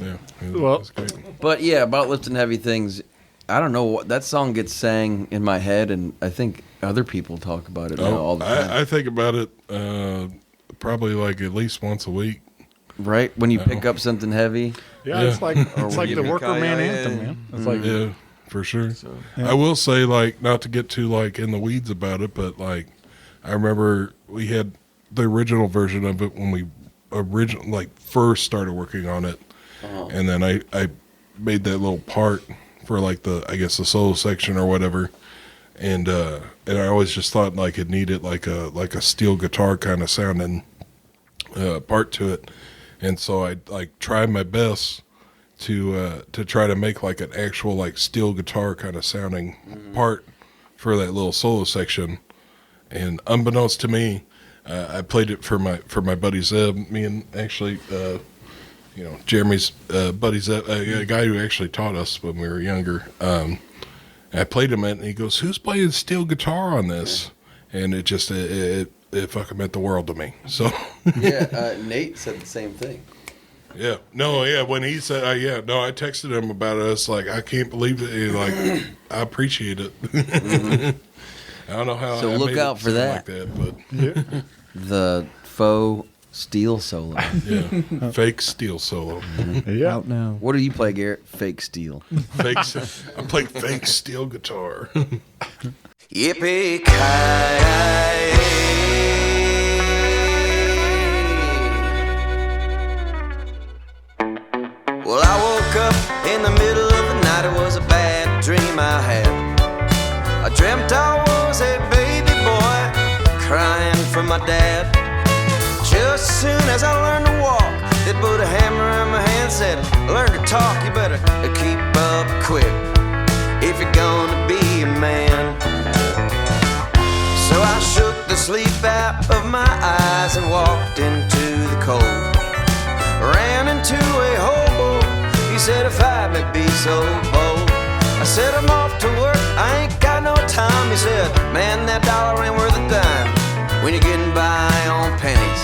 [SPEAKER 4] yeah.
[SPEAKER 1] Well-
[SPEAKER 4] That's great.
[SPEAKER 7] But yeah, about lifting heavy things, I don't know what that song gets sang in my head, and I think other people talk about it now all the time.
[SPEAKER 4] I think about it probably like at least once a week.
[SPEAKER 7] Right when you pick up something heavy.
[SPEAKER 1] Yeah,
[SPEAKER 4] Yeah.
[SPEAKER 1] it's like the worker man
[SPEAKER 3] Yippee-ki-yay.
[SPEAKER 1] anthem, man. It's like
[SPEAKER 4] Yeah, for sure. I will say, like, not to get too like in the weeds about it, but like, I remember we had the original version of it when we first started working on it, and then I made that little part for like the solo section or whatever, and I always just thought like it needed like a steel guitar kind of sounding part to it, and so I like tried my best to try to make like an actual like steel guitar kind of sounding part for that little solo section, and unbeknownst to me, I played it for my buddy Zeb. Me and actually, Jeremy's buddy Zeb, a guy who actually taught us when we were younger. I played him it, and he goes, "Who's playing steel guitar on this?" And it just it fucking meant the world to me. So
[SPEAKER 7] Yeah, Nate said the same thing.
[SPEAKER 4] yeah, no, yeah. When he said, I texted him about it. I was like, I can't believe it. Like, I appreciate it. I don't know how.
[SPEAKER 7] So
[SPEAKER 4] I
[SPEAKER 7] look
[SPEAKER 4] made
[SPEAKER 7] out
[SPEAKER 4] it
[SPEAKER 7] for
[SPEAKER 4] sound
[SPEAKER 7] that.
[SPEAKER 4] like that, but
[SPEAKER 7] The faux steel solo.
[SPEAKER 4] yeah, fake steel solo.
[SPEAKER 1] yeah.
[SPEAKER 5] Out now.
[SPEAKER 7] What do you play, Garrett? Fake steel.
[SPEAKER 4] Fake. I play fake steel guitar.
[SPEAKER 11] Well, I woke up in the middle of the night. It was a bad dream I had. I dreamt I was a baby boy crying for my dad. Just as soon as I learned to walk, they put a hammer in my hand, said, "Learn to talk, you better keep up quick if you're gonna be a man." So I shook the sleep out of my eyes and walked into the cold. Ran into a hobo, he said, "If I may be so bold." I said, "I'm off to work, I ain't got no time." He said, "Man, that dollar ain't worth a dime when you're getting by on pennies."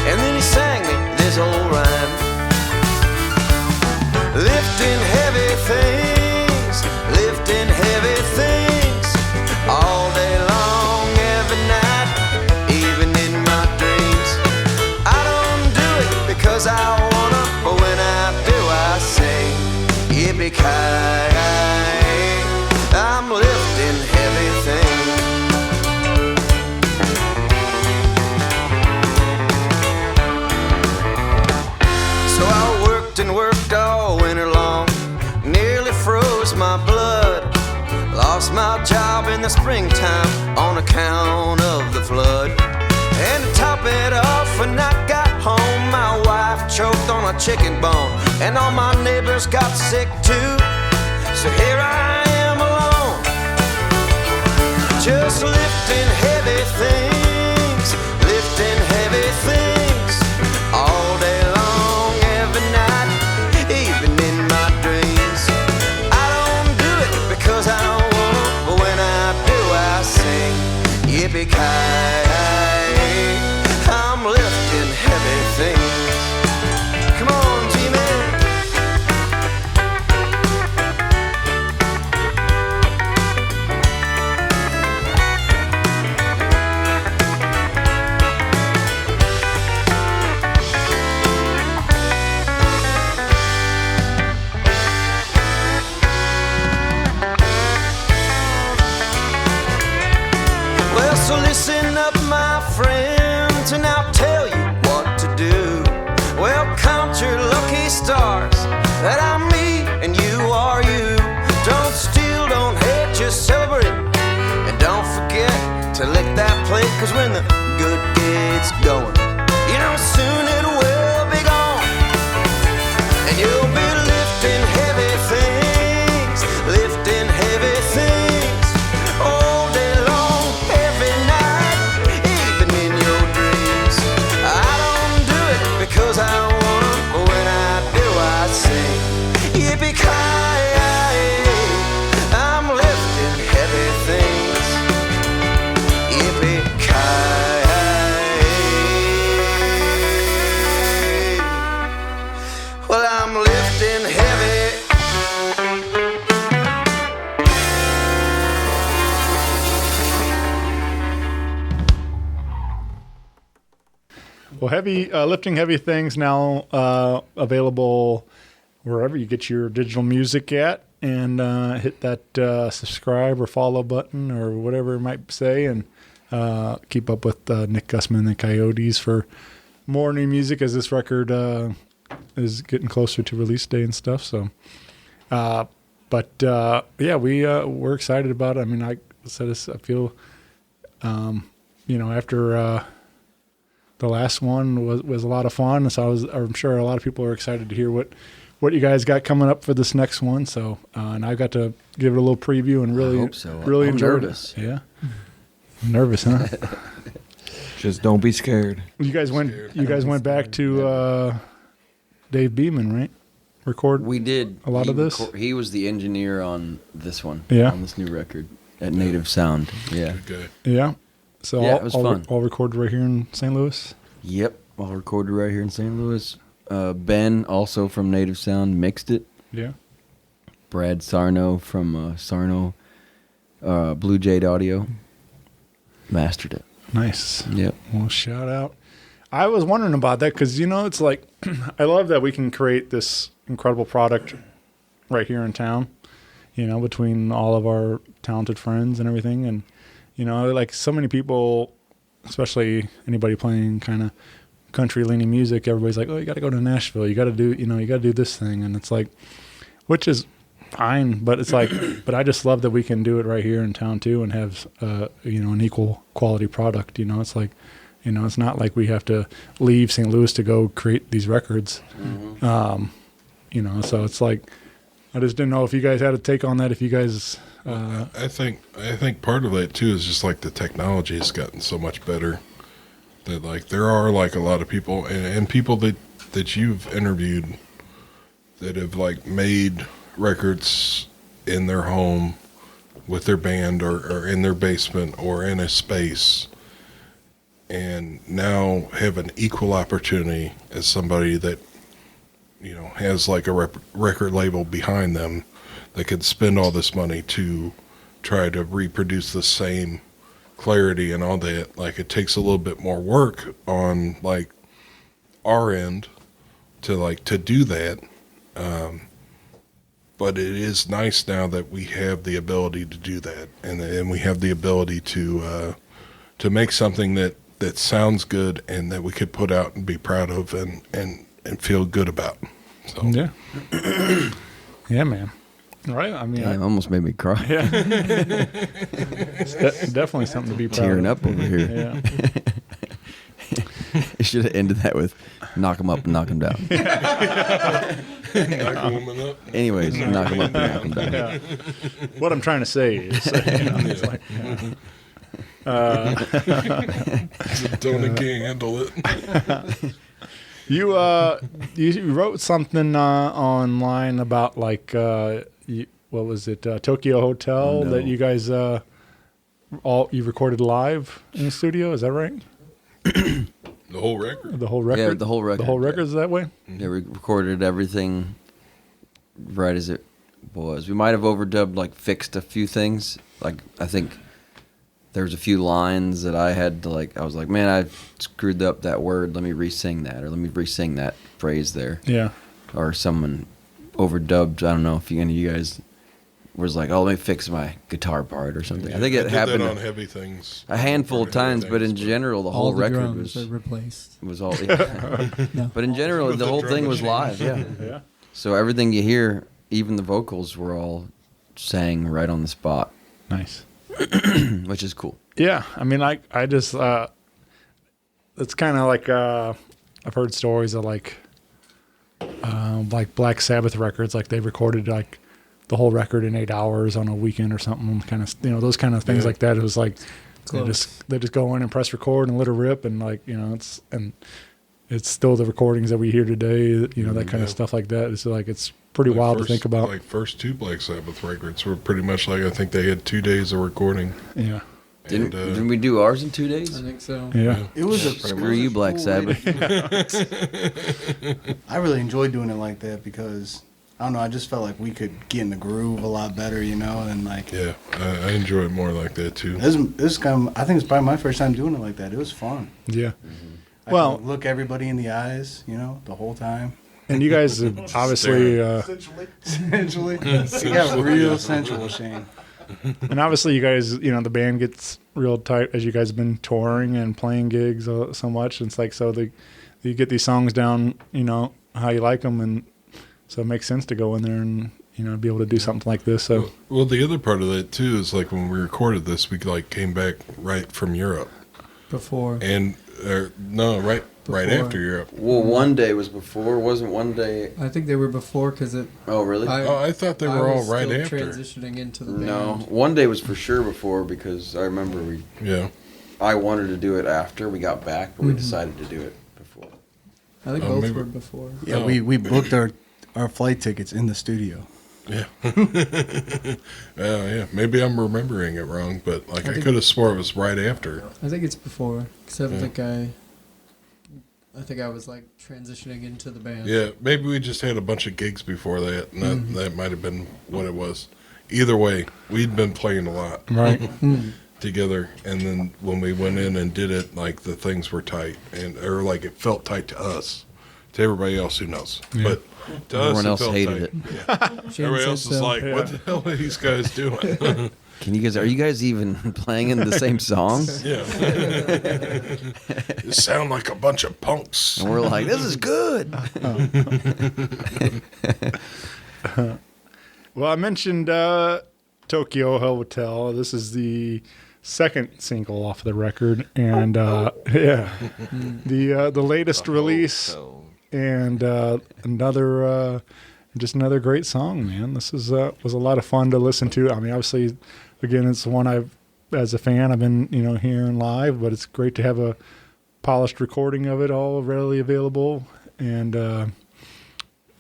[SPEAKER 11] And then he sang me this old rhyme. Lifting heavy things, lifting heavy things, all day long, every night, even in my dreams. I don't do it because I wanna, but when I do, I say, yippee-ki-yay, I'm lifting heavy things. So I worked and worked all winter long, nearly froze my blood. Lost my job in the springtime on account of the flood. And to top it off, when I got home, my wife choked on a chicken bone, and all my neighbors got sick too. So here I am alone, just lifting heavy things, lifting heavy things, all day long, every night, even in my dreams. I don't do it because I wanna, but when I do, I sing, yippee-ki-yay, I'm lifting heavy things. Come on, G-Man. Well, so listen up, my friends, and I'll tell you what to do. Well, count your lucky stars that I'm me and you are you. Don't steal, don't hate, just celebrate. And don't forget to lick that plate, 'cause when the good gets going, you know soon it will be gone. And you'll be lifting heavy things, lifting heavy things, all day long.
[SPEAKER 1] Well, lifting heavy things now available wherever you get your digital music at, and hit that subscribe or follow button or whatever it might say, and keep up with Nick Gusman and the Coyotes for more new music as this record is getting closer to release day and stuff. So, we're excited about it. I mean, I said this, I feel, after the last one was a lot of fun. So I'm sure a lot of people are excited to hear what you guys got coming up for this next one. So, and I got to give it a little preview and really,
[SPEAKER 7] I hope so.
[SPEAKER 1] really
[SPEAKER 7] I'm
[SPEAKER 1] enjoyed
[SPEAKER 7] nervous.
[SPEAKER 1] it. Yeah. I'm nervous, huh?
[SPEAKER 3] Just don't be scared.
[SPEAKER 1] You guys went back to Dave Beeman, right? Record.
[SPEAKER 7] We did
[SPEAKER 1] a lot of this.
[SPEAKER 7] He was the engineer on this one.
[SPEAKER 1] Yeah.
[SPEAKER 7] On this new record at Native Sound. Yeah.
[SPEAKER 4] Okay.
[SPEAKER 1] Yeah. So
[SPEAKER 7] yeah, it was fun.
[SPEAKER 1] All recorded right here in St. Louis.
[SPEAKER 7] Yep. All recorded right here in St. Louis. Ben, also from Native Sound, mixed it.
[SPEAKER 1] Yeah.
[SPEAKER 7] Brad Sarno from Sarno Blue Jade Audio mastered it.
[SPEAKER 1] Nice.
[SPEAKER 7] Yep.
[SPEAKER 1] Well, shout out. I was wondering about that because, it's like, I love that we can create this incredible product right here in town, between all of our talented friends and everything. And, like so many people, especially anybody playing kind of country leaning music, everybody's like, oh, you got to go to Nashville. You got to do, you got to do this thing. And it's like, which is fine, but it's like, but I just love that we can do it right here in town too and have, an equal quality product. It's like, it's not like we have to leave St. Louis to go create these records.
[SPEAKER 7] Mm-hmm.
[SPEAKER 1] So it's like, I just didn't know if you guys had a take on that. If you guys,
[SPEAKER 4] I think part of it too is just like the technology has gotten so much better that like there are like a lot of people and people that you've interviewed that have like made records in their home with their band or in their basement or in a space, and now have an equal opportunity as somebody that has like a record label behind them that could spend all this money to try to reproduce the same clarity and all that. Like it takes a little bit more work on like our end to do that. But it is nice now that we have the ability to do that, and we have the ability to make something that sounds good and that we could put out and be proud of and feel good about. So.
[SPEAKER 1] Yeah. Yeah, man. Right? I mean,
[SPEAKER 7] it almost made me cry.
[SPEAKER 1] Yeah. It's definitely something to be proud
[SPEAKER 7] Tearing
[SPEAKER 1] of.
[SPEAKER 7] up over here.
[SPEAKER 1] Yeah.
[SPEAKER 7] You should have ended that with knock him up and knock him down. Anyways, knock him up and knock him down.
[SPEAKER 1] Yeah. What I'm trying to say is, it's like,
[SPEAKER 4] Tony can't handle it.
[SPEAKER 1] You wrote something online about like what was it, Tokyo Hotel that you guys you recorded live in the studio? Is that right?
[SPEAKER 4] The whole record.
[SPEAKER 1] The whole record.
[SPEAKER 7] Yeah, the whole record.
[SPEAKER 1] The whole record is that way.
[SPEAKER 7] Yeah, we recorded everything right as it was. We might have overdubbed, like fixed a few things. Like I think there was a few lines that I had to like. I was like, man, I screwed up that word. Let me re-sing that, or let me re-sing that phrase there.
[SPEAKER 1] Yeah.
[SPEAKER 7] Or someone overdubbed. I don't know if any of you guys was like, oh, let me fix my guitar part or something.
[SPEAKER 4] Yeah,
[SPEAKER 7] I think it
[SPEAKER 4] did
[SPEAKER 7] happened
[SPEAKER 4] that on Heavy Things
[SPEAKER 7] a handful of times, but in general, the
[SPEAKER 5] All
[SPEAKER 7] whole
[SPEAKER 5] the
[SPEAKER 7] record
[SPEAKER 5] drums are replaced.
[SPEAKER 7] was all. Yeah. But in general,
[SPEAKER 4] With
[SPEAKER 7] the
[SPEAKER 4] the
[SPEAKER 7] whole
[SPEAKER 4] drum
[SPEAKER 7] thing was
[SPEAKER 4] machine.
[SPEAKER 7] live. Yeah.
[SPEAKER 1] Yeah.
[SPEAKER 7] So everything you hear, even the vocals, were all sang right on the spot,
[SPEAKER 1] Nice.
[SPEAKER 7] which is cool.
[SPEAKER 1] Yeah, I mean, I just it's kind of like I've heard stories of like Black Sabbath records, like they recorded like the whole record in 8 hours on a weekend or something, kind of those kind of things like that. It was like they just go in and press record and let it rip, and like it's still the recordings that we hear today, that kind of stuff like that. It's like it's pretty wild to think about.
[SPEAKER 4] Like first two Black Sabbath records were pretty much like I think they had 2 days of recording.
[SPEAKER 1] Yeah.
[SPEAKER 7] Didn't we do ours in 2 days?
[SPEAKER 5] I think so.
[SPEAKER 1] Yeah.
[SPEAKER 10] It was a
[SPEAKER 7] Screw you, Black Sabbath.
[SPEAKER 10] I really enjoyed doing it like that because I don't know. I just felt like we could get in the groove a lot better, and like.
[SPEAKER 4] Yeah, I enjoy it more like that too.
[SPEAKER 10] This kind of, I think it's probably my first time doing it like that. It was fun.
[SPEAKER 1] Yeah.
[SPEAKER 10] I
[SPEAKER 1] Well-
[SPEAKER 10] can look everybody in the eyes, the whole time.
[SPEAKER 1] And you guys have obviously,
[SPEAKER 10] Essentially. You got real sensual, Shane.
[SPEAKER 1] and obviously you guys, the band gets real tight as you guys have been touring and playing gigs so much. It's like, you get these songs down, how you like them. And so it makes sense to go in there and, be able to do something like this. So,
[SPEAKER 4] Well, the other part of that too is like when we recorded this, we came back right from Europe,
[SPEAKER 5] Before.
[SPEAKER 4] and right after Europe.
[SPEAKER 7] Well, one day was before, wasn't one day?
[SPEAKER 5] I think they were before because it.
[SPEAKER 7] Oh, really?
[SPEAKER 4] I thought they were all
[SPEAKER 5] was
[SPEAKER 4] right
[SPEAKER 5] still
[SPEAKER 4] after.
[SPEAKER 5] transitioning into the band.
[SPEAKER 7] No, one day was for sure before because I remember I wanted to do it after we got back, but we decided to do it before.
[SPEAKER 5] I think both were before.
[SPEAKER 10] Yeah, we booked our flight tickets in the studio.
[SPEAKER 4] Yeah. Yeah. Maybe I'm remembering it wrong, but I
[SPEAKER 5] think-
[SPEAKER 4] could have swore it was right after.
[SPEAKER 5] I think it's before, except I think I was like transitioning into the band.
[SPEAKER 4] Yeah, maybe we just had a bunch of gigs before that, and that might have been what it was. Either way, we'd been playing a lot
[SPEAKER 1] right.
[SPEAKER 4] together, and then when we went in and did it, like the things were tight, or like it felt tight to us. To everybody else, who knows?
[SPEAKER 1] Yeah.
[SPEAKER 4] But to
[SPEAKER 7] Everyone
[SPEAKER 4] us,
[SPEAKER 7] else
[SPEAKER 4] it felt
[SPEAKER 7] hated
[SPEAKER 4] tight.
[SPEAKER 5] Shane
[SPEAKER 4] Everybody
[SPEAKER 5] said
[SPEAKER 4] else is
[SPEAKER 5] so.
[SPEAKER 4] like, "What the hell are these guys doing?"
[SPEAKER 7] Are you guys even playing in the same songs?
[SPEAKER 4] Yeah, you sound like a bunch of punks.
[SPEAKER 7] And we're like, this is good.
[SPEAKER 1] Well, I mentioned Tokyo Hotel. This is the second single off the record, and the latest release, and another great song, man. This was a lot of fun to listen to. I mean, obviously, again, it's the one as a fan, I've been hearing live, but it's great to have a polished recording of it all readily available. And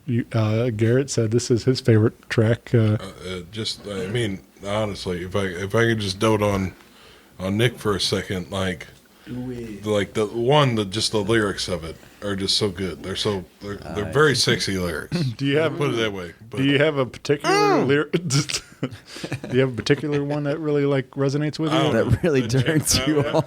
[SPEAKER 1] Garrett said this is his favorite track.
[SPEAKER 4] Honestly, if I could just dote on Nick for a second, like the lyrics of it are just so good. They're very sexy lyrics.
[SPEAKER 1] Do you have
[SPEAKER 4] put it that way? But
[SPEAKER 1] do you have a particular lyric? Do you have a particular one that really resonates with you?
[SPEAKER 7] That really turns you on.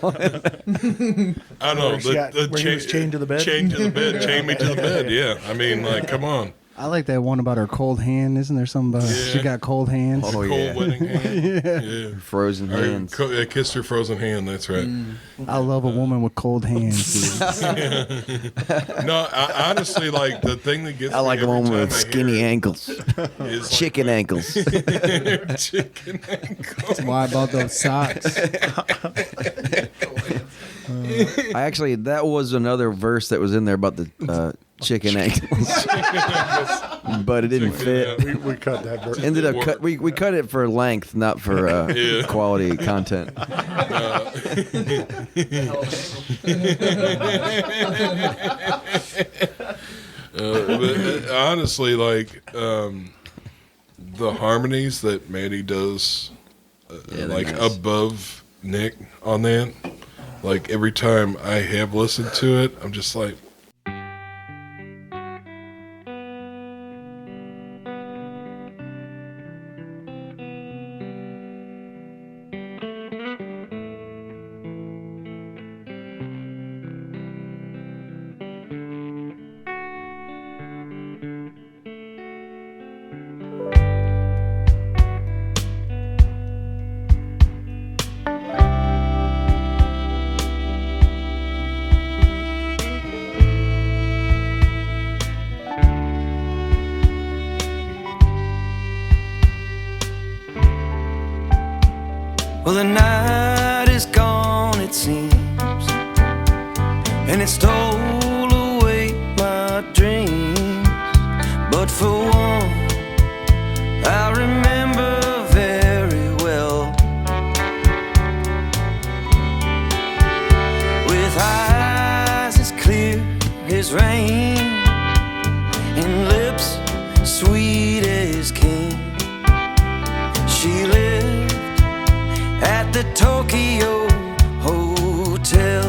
[SPEAKER 4] I don't know.
[SPEAKER 6] Where he was chained to the bed?
[SPEAKER 4] Chained to the bed. Chained me to the bed. Yeah. I mean, come on.
[SPEAKER 10] I like that one about her cold hand. Isn't there something about she got cold hands?
[SPEAKER 7] Oh,
[SPEAKER 4] Cold
[SPEAKER 7] yeah.
[SPEAKER 4] wedding hand. Yeah.
[SPEAKER 7] Frozen hands.
[SPEAKER 4] I kissed her frozen hand. That's right.
[SPEAKER 10] I love a woman with cold hands. Dude.
[SPEAKER 4] No, honestly, the thing that gets
[SPEAKER 7] I like
[SPEAKER 4] me
[SPEAKER 7] a
[SPEAKER 4] every
[SPEAKER 7] woman
[SPEAKER 4] time
[SPEAKER 7] with
[SPEAKER 4] I
[SPEAKER 7] skinny
[SPEAKER 4] hear
[SPEAKER 7] ankles.
[SPEAKER 4] it is
[SPEAKER 7] Chicken ankles.
[SPEAKER 4] chicken ankles.
[SPEAKER 5] That's why I bought those socks.
[SPEAKER 7] That was another verse that was in there about the chicken ankles, but it didn't fit.
[SPEAKER 1] We cut that verse.
[SPEAKER 7] Ended up we cut it for length, not for quality content.
[SPEAKER 4] But honestly, the harmonies that Maddie does,
[SPEAKER 7] they're nice.
[SPEAKER 4] above Nick on that, every time I have listened to it, I'm just like,
[SPEAKER 11] Well, the night is gone, it seems, and it stole away my dreams. But for one, I remember very well, with eyes as clear as rain and lips sweet as cane. She lived at the Tokyo Hotel.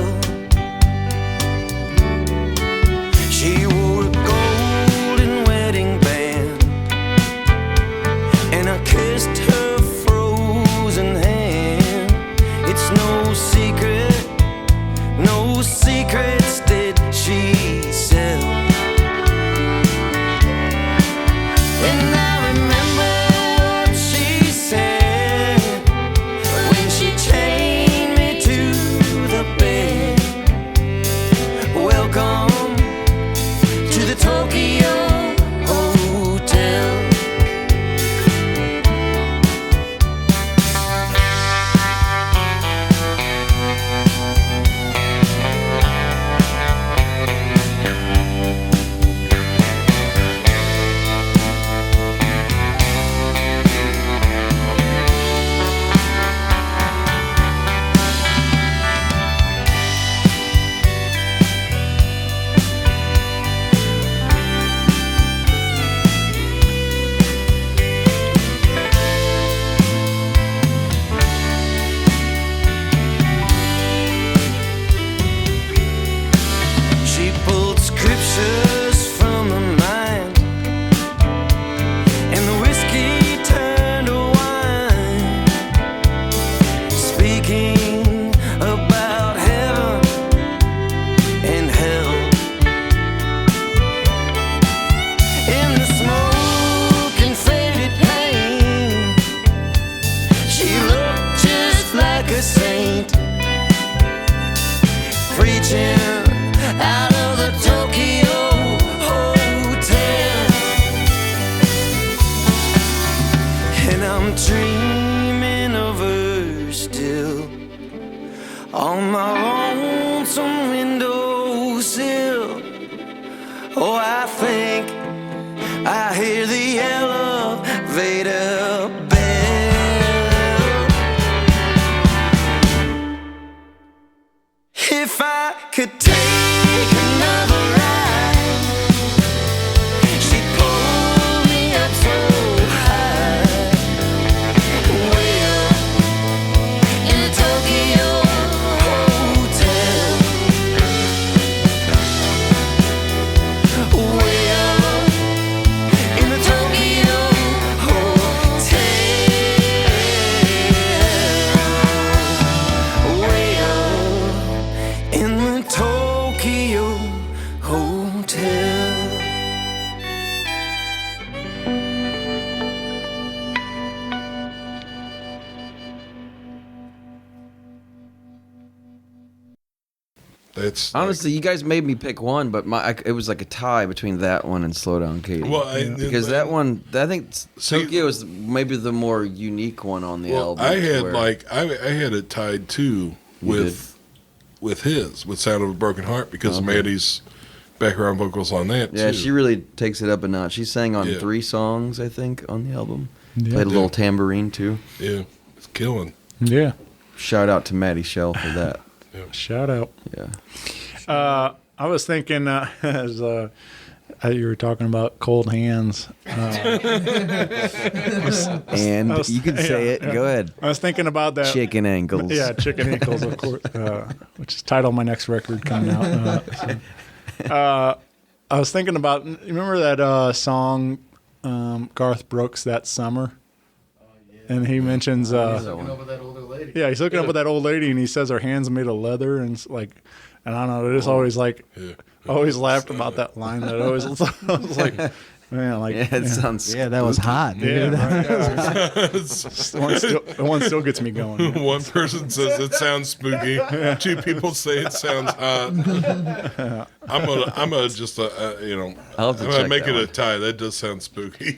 [SPEAKER 11] out of the Tokyo hotel. And I'm dreaming of her still on my lonesome windowsill. Oh, I think I hear the elevator bell. If I could take another ride, she'd pull me up so high, way up in the Tokyo hotel, way up in the Tokyo hotel, way up in the Tokyo hotel.
[SPEAKER 4] That's
[SPEAKER 7] Honestly, you guys made me pick one, but it was like a tie between that one and Slow Down Katie.
[SPEAKER 4] Well,
[SPEAKER 7] because that one, I think
[SPEAKER 4] See-
[SPEAKER 7] Tokyo is maybe the more unique one on the
[SPEAKER 4] well,
[SPEAKER 7] album.
[SPEAKER 4] I had
[SPEAKER 7] where-
[SPEAKER 4] I had it tied too with Sound of a Broken Heart because of
[SPEAKER 7] Okay.
[SPEAKER 4] Maddie's background vocals on that
[SPEAKER 7] Yeah,
[SPEAKER 4] too.
[SPEAKER 7] she really takes it up a notch. She sang on
[SPEAKER 4] Yeah.
[SPEAKER 7] 3 songs, I think, on the album.
[SPEAKER 1] Yeah.
[SPEAKER 7] Played a little tambourine too.
[SPEAKER 4] Yeah, it's killing.
[SPEAKER 1] Yeah.
[SPEAKER 7] Shout out to Maddie Shell for that.
[SPEAKER 1] Shout out.
[SPEAKER 7] Yeah.
[SPEAKER 1] I was thinking as you were talking about cold hands.
[SPEAKER 7] And
[SPEAKER 1] I was-
[SPEAKER 7] you can say
[SPEAKER 1] yeah,
[SPEAKER 7] it.
[SPEAKER 1] yeah.
[SPEAKER 7] Go ahead.
[SPEAKER 1] I was thinking about that.
[SPEAKER 7] Chicken ankles.
[SPEAKER 1] Yeah, Chicken Ankles, of course, which is title of my next record coming out. I was thinking about, you remember that song, Garth Brooks, That Summer? And he mentions,
[SPEAKER 5] Looking over that older lady.
[SPEAKER 1] yeah, he's hooking up with that old lady, and he says her hands are made of leather, and it's like, and I don't know, it's always like, I always laughed about that line. That I always I was like, man, like,
[SPEAKER 7] Yeah, it sounds.
[SPEAKER 10] Yeah, that was hot, dude.
[SPEAKER 1] yeah, right, yeah. The one still gets me going. Yeah.
[SPEAKER 4] One person says it sounds spooky. 2 people say it sounds hot. I'm gonna just
[SPEAKER 7] I'll have to
[SPEAKER 4] I'm gonna
[SPEAKER 7] check
[SPEAKER 4] make
[SPEAKER 7] that
[SPEAKER 4] it a
[SPEAKER 7] one.
[SPEAKER 4] tie. That does sound spooky.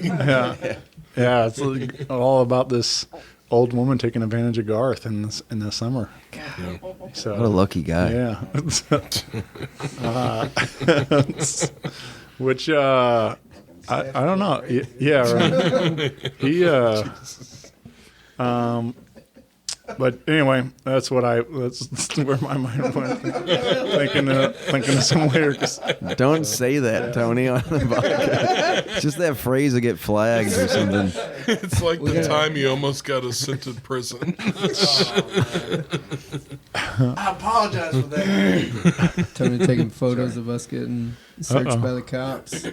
[SPEAKER 1] Yeah, it's like all about this old woman taking advantage of Garth in the summer. So,
[SPEAKER 7] What a lucky guy.
[SPEAKER 1] yeah. Which I don't know. Yeah, right. He but anyway, that's where my mind went. thinking of some lyrics.
[SPEAKER 7] Don't say that, Tony, on the podcast. Just that phrase will get flagged or something.
[SPEAKER 4] It's like the time you almost got us sent to prison.
[SPEAKER 10] I apologize for that.
[SPEAKER 5] Tony taking photos of us getting searched by the cops.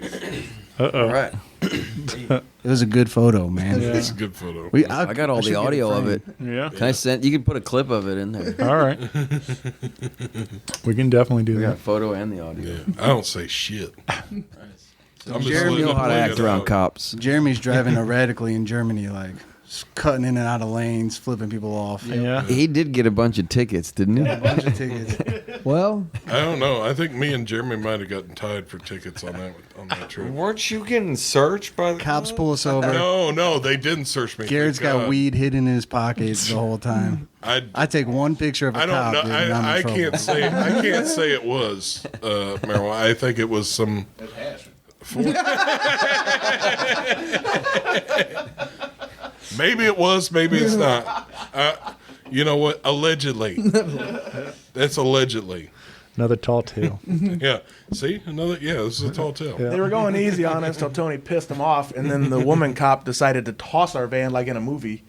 [SPEAKER 7] All right.
[SPEAKER 10] It was a good photo, man.
[SPEAKER 1] Yeah.
[SPEAKER 4] It's a good photo.
[SPEAKER 7] I got all the audio of it.
[SPEAKER 1] Yeah.
[SPEAKER 7] Can I send? You can put a clip of it in there.
[SPEAKER 1] All right. We can definitely do
[SPEAKER 7] We got
[SPEAKER 1] that.
[SPEAKER 7] photo and the audio.
[SPEAKER 4] Yeah, I don't say shit. I'm just
[SPEAKER 7] Jeremy
[SPEAKER 4] letting
[SPEAKER 7] know
[SPEAKER 4] it
[SPEAKER 7] how to
[SPEAKER 4] play
[SPEAKER 7] act
[SPEAKER 4] it
[SPEAKER 7] around
[SPEAKER 4] out.
[SPEAKER 7] cops.
[SPEAKER 10] Jeremy's driving erratically in Germany, like cutting in and out of lanes, flipping people off.
[SPEAKER 1] Yeah.
[SPEAKER 7] He did get a bunch of tickets, didn't he?
[SPEAKER 10] A bunch of tickets.
[SPEAKER 5] Well,
[SPEAKER 4] I don't know. I think me and Jeremy might have gotten tied for tickets on that trip.
[SPEAKER 3] Weren't you getting searched by the
[SPEAKER 10] Cops pull us over.
[SPEAKER 4] No, they didn't search me.
[SPEAKER 10] Garrett's
[SPEAKER 4] Thank
[SPEAKER 10] got
[SPEAKER 4] God.
[SPEAKER 10] weed hidden in his pockets the whole time. I take one picture of a
[SPEAKER 4] I don't
[SPEAKER 10] cop,
[SPEAKER 4] know.
[SPEAKER 10] dude, and I'm in
[SPEAKER 4] I
[SPEAKER 10] trouble.
[SPEAKER 4] can't say it was marijuana. I think it was some. Maybe it was. Maybe it's not. You know what? Allegedly. That's allegedly.
[SPEAKER 1] Another tall tale.
[SPEAKER 4] Yeah. See? Another. Yeah, this is a tall tale.
[SPEAKER 6] They were going easy on us till Tony pissed them off, and then the woman cop decided to toss our van like in a movie.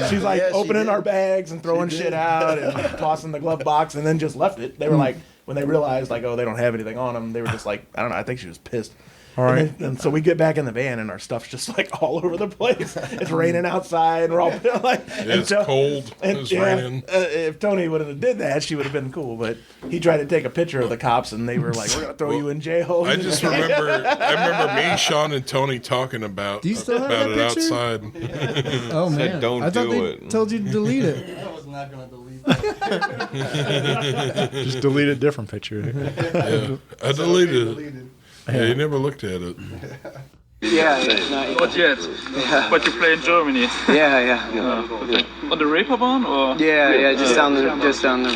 [SPEAKER 6] She's like opening our bags and throwing shit out and tossing the glove box, and then just left it. They were like, when they realized like, oh, they don't have anything on them, they were just like, I don't know. I think she was pissed.
[SPEAKER 1] All right.
[SPEAKER 6] And so we get back in the van and our stuff's just like all over the place. It's raining outside. And we're all like,
[SPEAKER 4] It's cold. It's raining.
[SPEAKER 6] If Tony would have did that, she would have been cool. But he tried to take a picture of the cops, and they were like, "We're gonna throw you in jail."
[SPEAKER 4] I just remember. I remember me, Sean, and Tony talking about
[SPEAKER 5] Do you still have
[SPEAKER 4] about
[SPEAKER 5] that
[SPEAKER 4] it
[SPEAKER 5] picture?
[SPEAKER 4] outside.
[SPEAKER 5] Oh man,
[SPEAKER 3] don't
[SPEAKER 5] I thought
[SPEAKER 3] do
[SPEAKER 5] they
[SPEAKER 3] it.
[SPEAKER 5] told you to delete it.
[SPEAKER 10] I was not gonna delete that.
[SPEAKER 1] Just delete a different picture.
[SPEAKER 4] Yeah. I deleted it. Yeah, you never looked at it.
[SPEAKER 12] Yeah,
[SPEAKER 13] Not yet.
[SPEAKER 12] Yeah.
[SPEAKER 13] But you play in Germany.
[SPEAKER 12] Yeah.
[SPEAKER 13] On the Reeperbahn or?
[SPEAKER 12] Yeah, just down the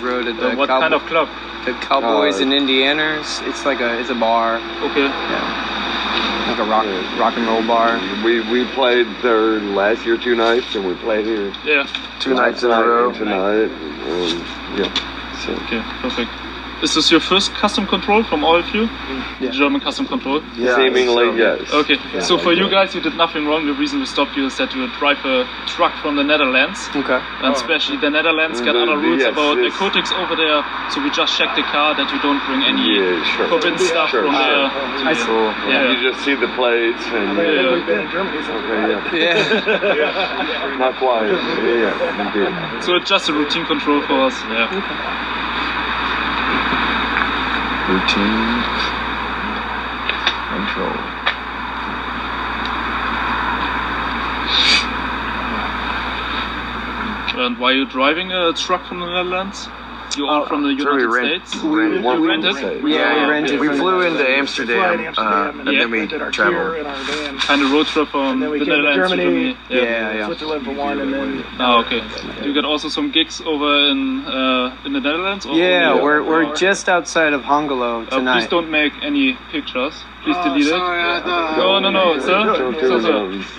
[SPEAKER 12] road at the
[SPEAKER 13] What kind of club?
[SPEAKER 12] The Cowboys in Indiana. It's a bar.
[SPEAKER 13] Okay.
[SPEAKER 12] Yeah. Like a rock and roll bar.
[SPEAKER 14] We played there last year 2 nights, and we played here.
[SPEAKER 13] Yeah.
[SPEAKER 14] 2 nights in a row tonight. Yeah. So.
[SPEAKER 13] Okay, perfect. Is this your first custom control from all of you?
[SPEAKER 12] Yeah.
[SPEAKER 13] German custom control?
[SPEAKER 14] Yeah. Seemingly, yes.
[SPEAKER 13] Okay,
[SPEAKER 14] Yeah,
[SPEAKER 13] so for
[SPEAKER 14] like
[SPEAKER 13] you
[SPEAKER 14] that.
[SPEAKER 13] guys, you did nothing wrong. The reason we stopped you is that you drive a truck from the Netherlands.
[SPEAKER 12] Okay.
[SPEAKER 13] And especially the Netherlands got other rules
[SPEAKER 14] yes,
[SPEAKER 13] about
[SPEAKER 14] yes.
[SPEAKER 13] acoustics over there. So we just checked the car that you don't bring any forbidden stuff from there.
[SPEAKER 14] I
[SPEAKER 13] to
[SPEAKER 14] You just see the plates and.
[SPEAKER 13] Yeah.
[SPEAKER 14] Okay, yeah. Not quite. Yeah, indeed.
[SPEAKER 13] So it's just a routine control for us. Yeah.
[SPEAKER 14] Routine control.
[SPEAKER 13] And why are you driving a truck from the Netherlands? You are from the United States?
[SPEAKER 14] We
[SPEAKER 13] rented?
[SPEAKER 12] Yeah, we rented.
[SPEAKER 14] We flew into Amsterdam, and then we traveled.
[SPEAKER 13] Kind of road trip from the Netherlands to Germany.
[SPEAKER 12] Yeah.
[SPEAKER 6] Switzerland for one, and then.
[SPEAKER 13] Oh, okay. You got also some gigs over in the Netherlands? Or
[SPEAKER 12] Yeah, we're just outside of Hongolo
[SPEAKER 13] please
[SPEAKER 12] tonight.
[SPEAKER 13] don't make any pictures. Please delete it. No, sir.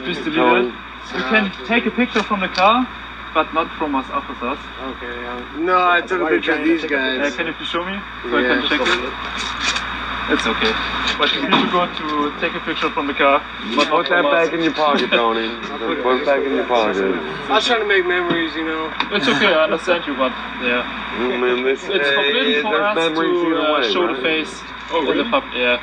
[SPEAKER 13] Please delete it. You can take a picture from the car, but not from us officers.
[SPEAKER 10] Okay. No, I took a picture of these guys.
[SPEAKER 13] Can you please show me so I can check it? It's okay. But you need to go to take a picture from the car. But
[SPEAKER 14] Put that back in your pocket, Tony. Put it back in your pocket.
[SPEAKER 10] I was trying to make memories, you know.
[SPEAKER 13] It's okay, I understand you, but yeah. It's forbidden for us to show the face in the pub. Yeah.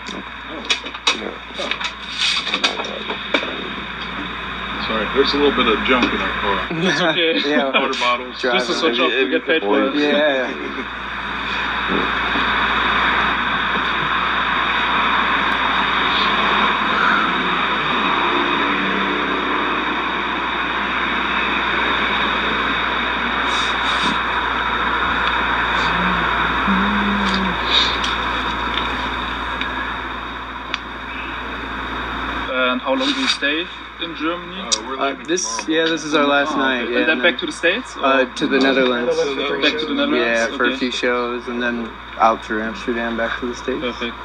[SPEAKER 15] Sorry, there's a little bit of junk in our car.
[SPEAKER 13] It's okay.
[SPEAKER 12] Yeah.
[SPEAKER 15] Water bottles.
[SPEAKER 13] Just to switch off to get paid for it.
[SPEAKER 12] Yeah.
[SPEAKER 13] And how long do you stay in Germany?
[SPEAKER 12] This is our last night. Yeah,
[SPEAKER 13] and then back to the States?
[SPEAKER 12] To the Netherlands.
[SPEAKER 13] Back to the Netherlands?
[SPEAKER 12] Yeah, for
[SPEAKER 13] Okay.
[SPEAKER 12] a few shows, and then out through Amsterdam, back to the States.
[SPEAKER 13] Perfect.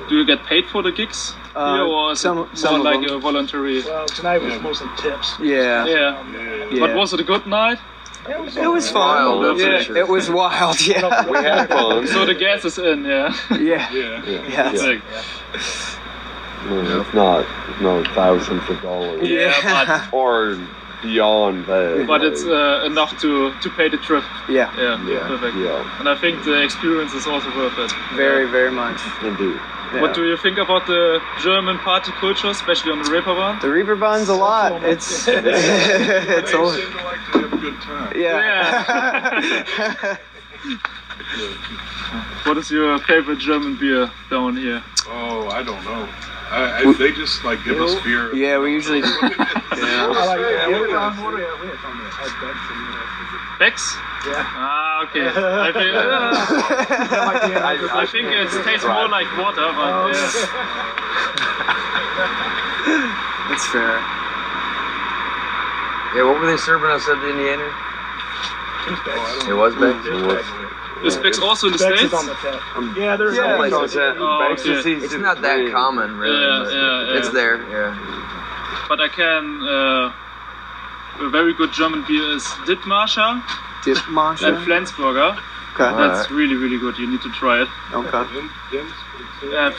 [SPEAKER 13] Do you get paid for the gigs here, or is
[SPEAKER 12] some
[SPEAKER 13] it more
[SPEAKER 12] of
[SPEAKER 13] like
[SPEAKER 12] them.
[SPEAKER 13] a voluntary?
[SPEAKER 6] Well, tonight was mostly tips.
[SPEAKER 12] Yeah.
[SPEAKER 13] Yeah. But was it a good night?
[SPEAKER 12] It was fun.
[SPEAKER 14] Wild, that's for sure.
[SPEAKER 12] It was wild. Yeah.
[SPEAKER 14] We had fun.
[SPEAKER 13] So the gas is in, yeah.
[SPEAKER 12] Yeah.
[SPEAKER 14] Yeah.
[SPEAKER 13] Perfect.
[SPEAKER 14] If not thousands of dollars.
[SPEAKER 13] Yeah,
[SPEAKER 14] Or beyond that.
[SPEAKER 13] but it's enough to pay the trip.
[SPEAKER 12] Yeah.
[SPEAKER 14] Yeah.
[SPEAKER 13] Perfect.
[SPEAKER 14] Yeah.
[SPEAKER 13] And I think the experience is also worth it.
[SPEAKER 12] Very, very much.
[SPEAKER 14] Indeed.
[SPEAKER 12] Yeah.
[SPEAKER 13] What do you think about the German party culture, especially on the Reeperbahn?
[SPEAKER 12] The Reeperbahns a lot. It's it's
[SPEAKER 15] They
[SPEAKER 12] all.
[SPEAKER 15] seem to like to have a good time.
[SPEAKER 12] Yeah.
[SPEAKER 13] What is your favorite German beer down here?
[SPEAKER 15] Oh, I don't know. They just like give us beer.
[SPEAKER 12] Yeah, we usually.
[SPEAKER 6] I like that. What do we have?
[SPEAKER 13] Beck's?
[SPEAKER 6] Yeah.
[SPEAKER 13] Ah, okay. I think it tastes more like water, but yeah.
[SPEAKER 12] That's fair.
[SPEAKER 7] Yeah, what were they serving us at the Indiana? It was Beck's.
[SPEAKER 13] Is Beck's also in the
[SPEAKER 6] Beck's
[SPEAKER 13] States?
[SPEAKER 6] is on the tip. Yeah, there's
[SPEAKER 7] Yeah,
[SPEAKER 6] some
[SPEAKER 7] it's-
[SPEAKER 13] okay.
[SPEAKER 7] It's not that common, really.
[SPEAKER 13] Yeah,
[SPEAKER 7] but
[SPEAKER 13] yeah.
[SPEAKER 7] It's there, yeah.
[SPEAKER 13] But I can. A very good German beer is Dittmarscher
[SPEAKER 12] Dittmarscher?
[SPEAKER 13] and Flensburger.
[SPEAKER 12] Okay.
[SPEAKER 13] That's really, really good. You need to try it.
[SPEAKER 12] Okay.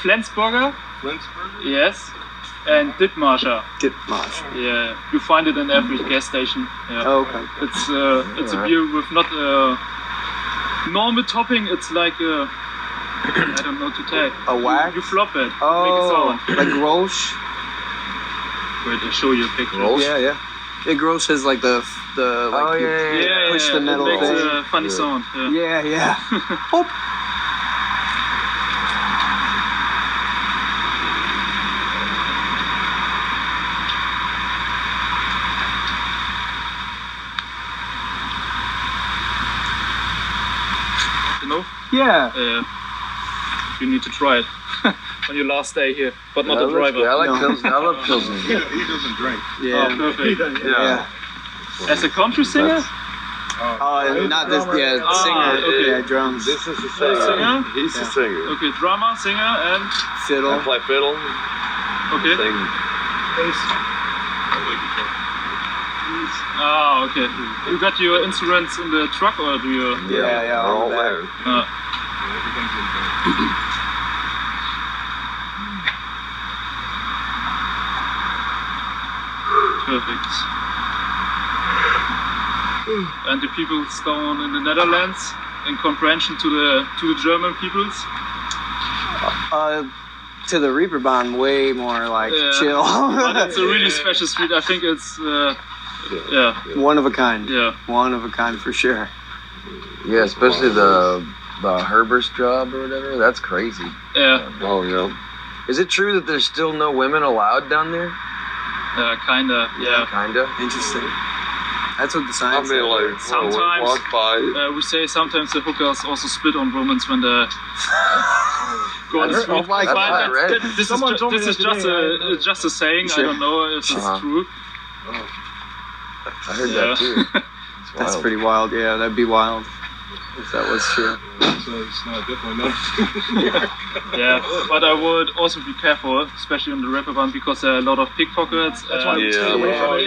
[SPEAKER 13] Flensburger?
[SPEAKER 15] Flensburger?
[SPEAKER 13] Yes. And Dittmarscher.
[SPEAKER 12] Dittmarscher.
[SPEAKER 13] Yeah, you find it in every gas station. Yeah.
[SPEAKER 12] Oh, okay.
[SPEAKER 13] It's a beer with not a normal topping. It's like a, I don't know to tell.
[SPEAKER 12] A wax?
[SPEAKER 13] You flop it.
[SPEAKER 12] Oh,
[SPEAKER 13] make a sound.
[SPEAKER 12] like Grolsch?
[SPEAKER 13] Wait, I'll show you a picture.
[SPEAKER 12] Yeah. Yeah, Grolsch has like the like you push the metal
[SPEAKER 13] It makes
[SPEAKER 12] thing.
[SPEAKER 13] a funny sound. Yeah.
[SPEAKER 12] Yeah. Hop.
[SPEAKER 13] yeah. You need to try it on your last day here, but not the driver.
[SPEAKER 14] I like Pilsner. I love Pilsner.
[SPEAKER 15] He doesn't drink.
[SPEAKER 13] Yeah. Oh, perfect.
[SPEAKER 14] Yeah.
[SPEAKER 13] As a country singer?
[SPEAKER 12] Not this. Yeah, singer.
[SPEAKER 13] Okay.
[SPEAKER 12] Yeah, drums.
[SPEAKER 14] This is the singer. He's the singer.
[SPEAKER 13] Okay, drummer, singer, and
[SPEAKER 12] Fiddle.
[SPEAKER 14] I play fiddle.
[SPEAKER 13] okay.
[SPEAKER 14] Sing.
[SPEAKER 13] Okay. You got your instruments in the truck, or do you?
[SPEAKER 12] Yeah,
[SPEAKER 14] all there.
[SPEAKER 13] Perfect. And the people down in the Netherlands, in comparison to the German peoples.
[SPEAKER 12] To the Reeperbahn, way more like chill.
[SPEAKER 13] But it's a really special street. I think it's
[SPEAKER 12] one of a kind.
[SPEAKER 13] Yeah,
[SPEAKER 12] one of a kind for sure.
[SPEAKER 14] Yeah, especially the Herber's job or whatever. That's crazy.
[SPEAKER 13] Yeah.
[SPEAKER 14] Oh yeah. Is it true that there's still no women allowed down there?
[SPEAKER 13] Kinda. Yeah.
[SPEAKER 14] Kinda.
[SPEAKER 12] Interesting. That's what the sign says.
[SPEAKER 14] Like,
[SPEAKER 13] sometimes
[SPEAKER 14] walk by.
[SPEAKER 13] We say sometimes the hookers also spit on women when they go on the street. This is just a saying. Sure. I don't know if it's true.
[SPEAKER 14] I heard that too.
[SPEAKER 12] That's pretty wild. Yeah, that'd be wild if that was true.
[SPEAKER 15] So it's not definitely not.
[SPEAKER 13] Yeah, but I would also be careful, especially on the Reeperbahn, because there are a lot of pickpockets.
[SPEAKER 6] That's why we stay away from it.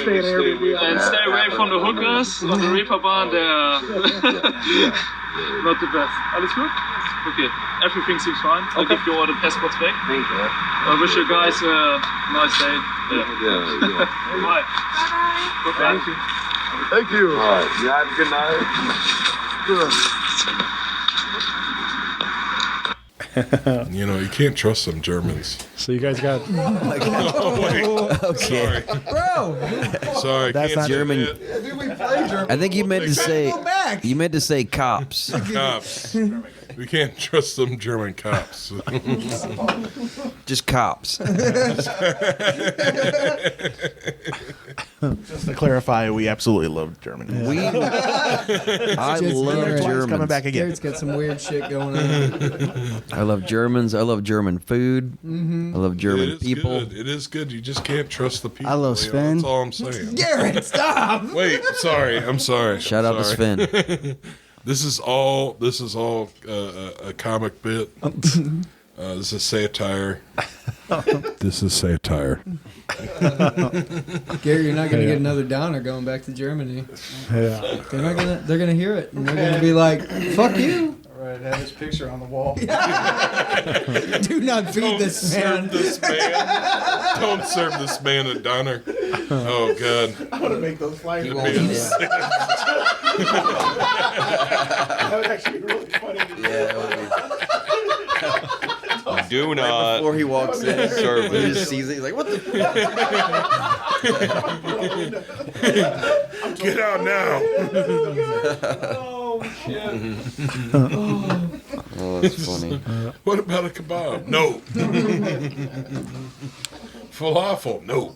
[SPEAKER 6] Stay there.
[SPEAKER 13] And stay away from the hookers on the Reeperbahn. They're not the best. Alles gut? Okay, everything seems fine. I'll give you all the passports back.
[SPEAKER 14] Thank you.
[SPEAKER 13] I wish you guys a nice day.
[SPEAKER 14] Yeah.
[SPEAKER 13] Bye. Thank you.
[SPEAKER 14] Thank you. All right. You have a good night.
[SPEAKER 4] You know, you can't trust some Germans.
[SPEAKER 1] So you guys got.
[SPEAKER 4] Oh, wait.
[SPEAKER 7] Okay.
[SPEAKER 6] Bro.
[SPEAKER 4] Sorry,
[SPEAKER 6] That's
[SPEAKER 4] can't
[SPEAKER 6] not
[SPEAKER 4] say
[SPEAKER 7] German.
[SPEAKER 4] that.
[SPEAKER 5] Dude, we play German.
[SPEAKER 7] I think you meant to say.
[SPEAKER 6] Go back.
[SPEAKER 7] You meant to say cops.
[SPEAKER 4] Cops. We can't trust some German cops.
[SPEAKER 7] Just cops.
[SPEAKER 6] Just to clarify, we absolutely love Germany.
[SPEAKER 7] I
[SPEAKER 5] Just
[SPEAKER 7] love
[SPEAKER 5] Garrett.
[SPEAKER 7] Germans.
[SPEAKER 6] Coming back again.
[SPEAKER 5] Garrett's got some weird shit going on.
[SPEAKER 7] I love Germans. I love German food. I love German
[SPEAKER 4] It is
[SPEAKER 7] people.
[SPEAKER 4] good. It is good. You just can't trust the people.
[SPEAKER 10] I love
[SPEAKER 4] you know,
[SPEAKER 10] Sven.
[SPEAKER 4] That's all I'm saying.
[SPEAKER 5] Garrett, stop!
[SPEAKER 4] Wait, sorry. I'm sorry.
[SPEAKER 7] Shout out to
[SPEAKER 4] Sorry.
[SPEAKER 7] Sven.
[SPEAKER 4] This is all a comic bit. This is satire. This is satire.
[SPEAKER 5] Gary, you're not gonna get another downer going back to Germany.
[SPEAKER 1] Yeah.
[SPEAKER 5] They're gonna hear it and they're gonna be like, "Fuck you."
[SPEAKER 6] All right, have his picture on the wall.
[SPEAKER 5] Do not feed this man.
[SPEAKER 4] Don't serve this man a downer. Oh God.
[SPEAKER 6] I want to make those flyers.
[SPEAKER 7] He won't eat it.
[SPEAKER 6] That would actually be really funny.
[SPEAKER 3] Do not.
[SPEAKER 7] Before he walks in,
[SPEAKER 3] serve
[SPEAKER 7] he
[SPEAKER 3] it.
[SPEAKER 7] just sees it. He's like, "What the?"
[SPEAKER 4] Get out now.
[SPEAKER 6] Oh shit.
[SPEAKER 7] Oh, that's funny.
[SPEAKER 4] What about a kebab? No. Falafel? No.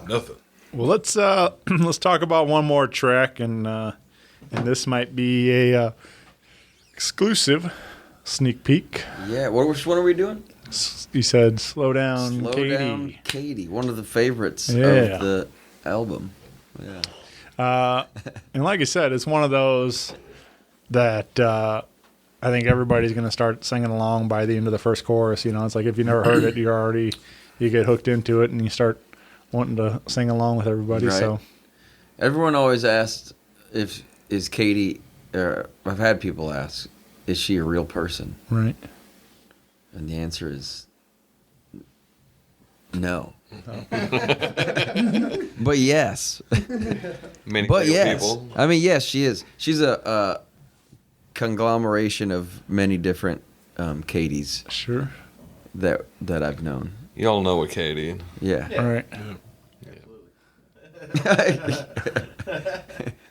[SPEAKER 4] Nothing.
[SPEAKER 1] Well, let's talk about one more track, and this might be a exclusive sneak peek.
[SPEAKER 7] Yeah. Which one are we doing?
[SPEAKER 1] You said "Slow Down,
[SPEAKER 7] Slow
[SPEAKER 1] Katie."
[SPEAKER 7] Down, Katie. One of the favorites
[SPEAKER 1] Yeah.
[SPEAKER 7] of the album. Yeah.
[SPEAKER 1] And like I said, it's one of those that I think everybody's going to start singing along by the end of the first chorus. You know, it's like if you never heard it, you get hooked into it and you start wanting to sing along with everybody.
[SPEAKER 7] Right.
[SPEAKER 1] So
[SPEAKER 7] Everyone always asks is Katie. I've had people ask, is she a real person?
[SPEAKER 1] right.
[SPEAKER 7] And the answer is no. But yes.
[SPEAKER 3] Many
[SPEAKER 7] But yes.
[SPEAKER 3] people.
[SPEAKER 7] I mean, yes, she is. She's a conglomeration of many different Katies
[SPEAKER 1] Sure.
[SPEAKER 7] that I've known.
[SPEAKER 3] Y'all know a Katie.
[SPEAKER 7] Yeah.
[SPEAKER 1] All right.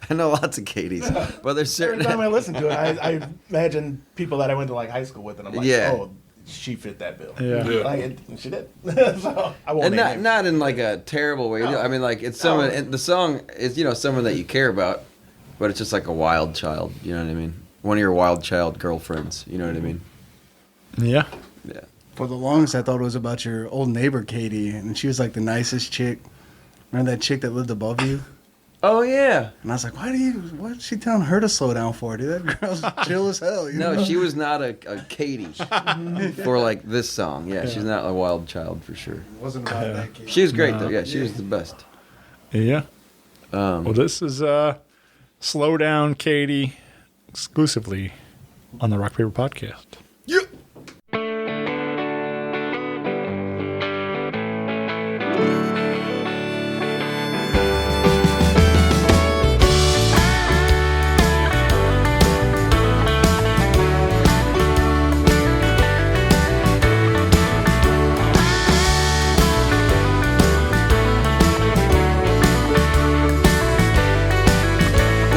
[SPEAKER 7] I know lots of Katies, but there's certain.
[SPEAKER 6] Every time I listen to it, I imagine people that I went to like high school with, and I'm like,
[SPEAKER 7] Yeah.
[SPEAKER 6] oh, she fit that bill.
[SPEAKER 1] Yeah.
[SPEAKER 6] Like, she did. So I won't.
[SPEAKER 7] And
[SPEAKER 6] name names.
[SPEAKER 7] not in like a terrible way.
[SPEAKER 6] No.
[SPEAKER 7] I mean, like it's someone. And the song is someone that you care about, But it's just like a wild child, you know what I mean? One of your wild child girlfriends, you know what I mean?
[SPEAKER 1] Yeah.
[SPEAKER 7] Yeah.
[SPEAKER 10] For the longest, I thought it was about your old neighbor, Katie, and she was like the nicest chick. Remember that chick that lived above you?
[SPEAKER 7] Oh, yeah.
[SPEAKER 10] And I was like, what's she telling her to slow down for, dude? That girl's chill as hell. You
[SPEAKER 7] No,
[SPEAKER 10] know?
[SPEAKER 7] she was not a Katie for like this song. Yeah, she's not a wild child for sure.
[SPEAKER 10] It wasn't about that Katie.
[SPEAKER 7] She was great though. Yeah, she was the best.
[SPEAKER 1] Yeah. Well, this is Slow Down Katie exclusively on the Rock Paper Podcast.
[SPEAKER 4] Yeah.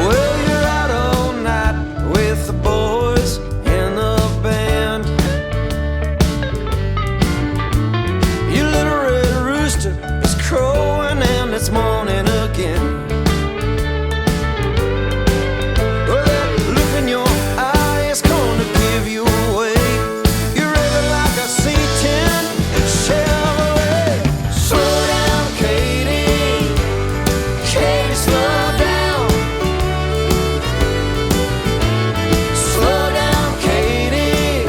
[SPEAKER 11] Well, you're out all night with the boys in the band. Your little red rooster is crowing and it's morning again. Well, that look in your eye is gonna give you away. You're revving like a C10 Chevrolet. Slow down, Katie. Katie, slow down. Slow down, Katie.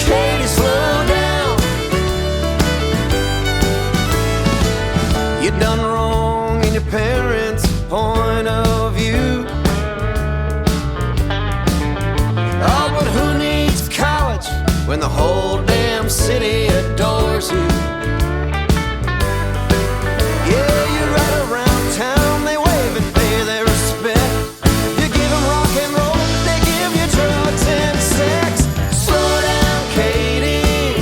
[SPEAKER 11] Katie, slow down. You done wrong in your parents' point of view. Oh, but who needs college when the whole damn city adores you? Yeah, you ride around town, they wave and pay their respect. You give them rock and roll, they give you drugs and sex. Slow down, Katie.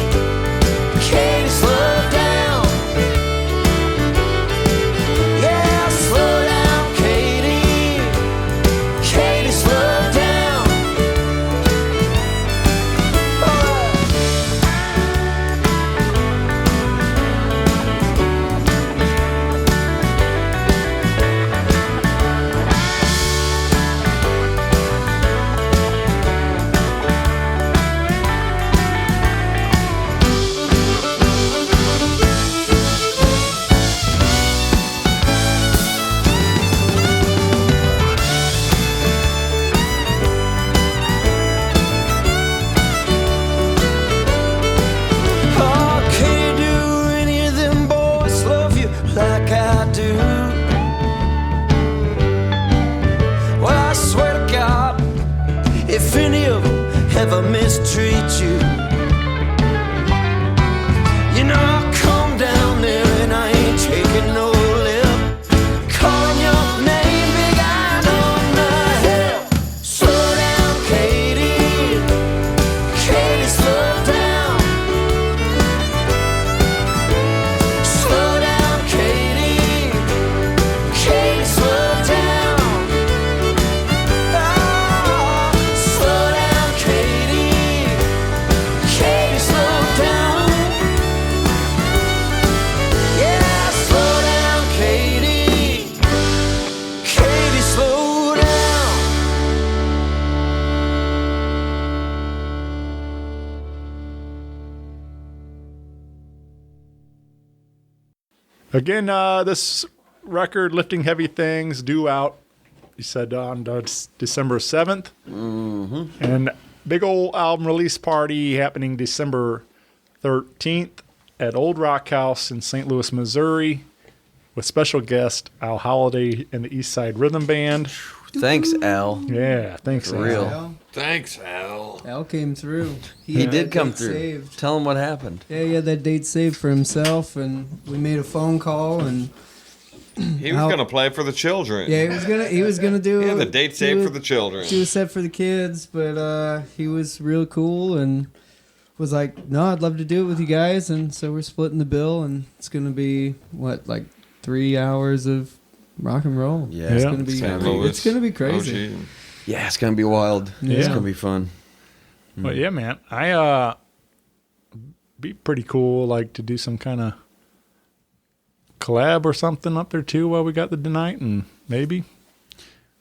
[SPEAKER 11] Katie, slow down. Yeah, slow down, Katie. Katie, slow down. Oh, can you do any of them boys love you like I do? Well, I swear to God, if any of them ever mistreat you, you know I'll come down there and I ain't taking no lip. Calling your name, big eyes on the hill. Slow down, Katie. Katie, slow down. Slow down, Katie. Katie, slow down. Ah, slow down, Katie. Katie, slow down. Yeah, slow down, Katie. Katie, slow down.
[SPEAKER 1] Again, this record, Lifting Heavy Things, due out, you said, on December 7th. Mm-hmm. And big old album release party happening December 13th at Old Rock House in St. Louis, Missouri, with special guest Al Holliday and the East Side Rhythm Band.
[SPEAKER 7] Thanks, Al.
[SPEAKER 1] Yeah, thanks,
[SPEAKER 7] For
[SPEAKER 1] Al.
[SPEAKER 7] real.
[SPEAKER 3] Thanks, Al.
[SPEAKER 5] Al came through.
[SPEAKER 7] He
[SPEAKER 5] had
[SPEAKER 7] did
[SPEAKER 5] that
[SPEAKER 7] come
[SPEAKER 5] date
[SPEAKER 7] through.
[SPEAKER 5] saved.
[SPEAKER 7] Tell him what happened.
[SPEAKER 5] Yeah, he had that date saved for himself, and we made a phone call, and
[SPEAKER 3] He was
[SPEAKER 5] Al-
[SPEAKER 3] gonna play for the children.
[SPEAKER 5] yeah, he was gonna do.
[SPEAKER 3] He had the date saved
[SPEAKER 5] do
[SPEAKER 3] for the children.
[SPEAKER 5] Do a set for the kids, but he was real cool and was like, "No, I'd love to do it with you guys," and so we're splitting the bill, and it's gonna be like 3 hours of rock and roll.
[SPEAKER 7] Yeah.
[SPEAKER 5] it's
[SPEAKER 1] Yeah.
[SPEAKER 5] gonna be
[SPEAKER 3] St. Louis.
[SPEAKER 5] it's gonna be crazy.
[SPEAKER 3] OG.
[SPEAKER 7] Yeah, it's gonna be wild. It's
[SPEAKER 1] Yeah.
[SPEAKER 7] gonna be fun.
[SPEAKER 1] But yeah, man, I be pretty cool like to do some kind of collab or something up there too while we got the night, and maybe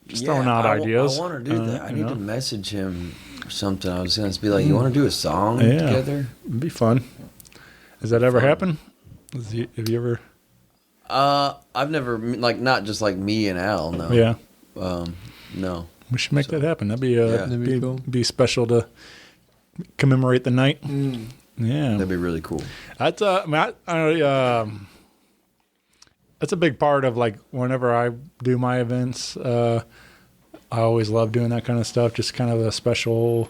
[SPEAKER 1] Just throwing out ideas.
[SPEAKER 7] I want to do that. I need
[SPEAKER 1] know?
[SPEAKER 7] to message him or something. I was going to be like, you want to do a song together?
[SPEAKER 1] It'd be fun. Has that ever happened? Have you ever?
[SPEAKER 7] I've never, like, not just like me and Al, no.
[SPEAKER 1] Yeah.
[SPEAKER 7] No.
[SPEAKER 1] We should make that happen. That'd be
[SPEAKER 7] That'd
[SPEAKER 5] be cool.
[SPEAKER 1] be special to commemorate the night. Yeah,
[SPEAKER 7] That'd be really cool.
[SPEAKER 1] that's that's a big part of like whenever I do my events. I always love doing that kind of stuff. Just kind of a special,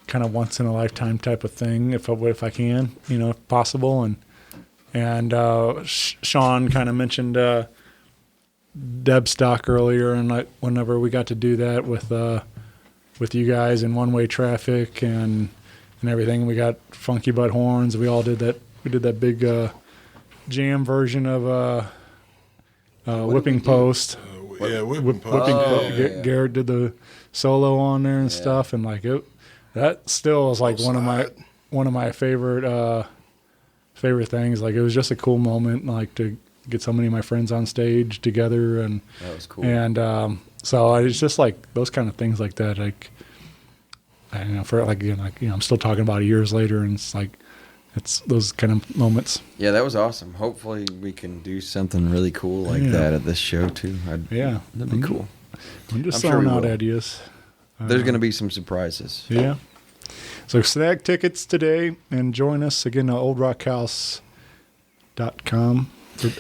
[SPEAKER 1] kind of once in a lifetime type of thing. If I can, if possible. And Sean kind of mentioned Deb Stock earlier, and whenever we got to do that with you guys in One Way Traffic and everything, we got Funky Butt Horns. We all did that. We did that big jam version of Whipping Post.
[SPEAKER 4] Whipping
[SPEAKER 1] Post. Garrett did the solo on there and stuff, and like that still is like one of my favorite things. Like it was just a cool moment, like to get so many of my friends on stage together, and
[SPEAKER 7] that was cool.
[SPEAKER 1] And so it's just like those kind of things like that. Like I'm still talking about it years later, and it's like it's those kind of moments.
[SPEAKER 7] Yeah, that was awesome. Hopefully we can do something really cool like that at this show too. That'd be cool.
[SPEAKER 1] I'm just throwing out ideas.
[SPEAKER 7] There's going to be some surprises.
[SPEAKER 1] Yeah. So snag tickets today and join us again at oldrockhouse.com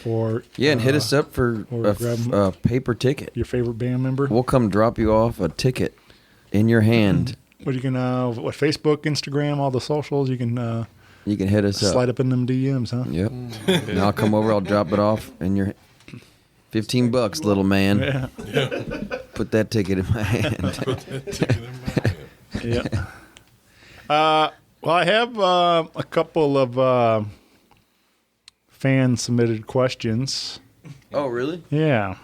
[SPEAKER 1] or
[SPEAKER 7] and hit us up for a paper ticket.
[SPEAKER 1] Your favorite band member.
[SPEAKER 7] We'll come drop you off a ticket in your hand.
[SPEAKER 1] What you can Facebook, Instagram, all the socials. You can
[SPEAKER 7] hit us up.
[SPEAKER 1] Slide up in them DMs, huh?
[SPEAKER 7] Yep. And I'll come over. I'll drop it off in your $15, little man.
[SPEAKER 1] Yeah.
[SPEAKER 7] Put that ticket in my hand.
[SPEAKER 1] Yeah. Well, I have a couple of fan submitted questions.
[SPEAKER 7] Oh, really?
[SPEAKER 1] Yeah.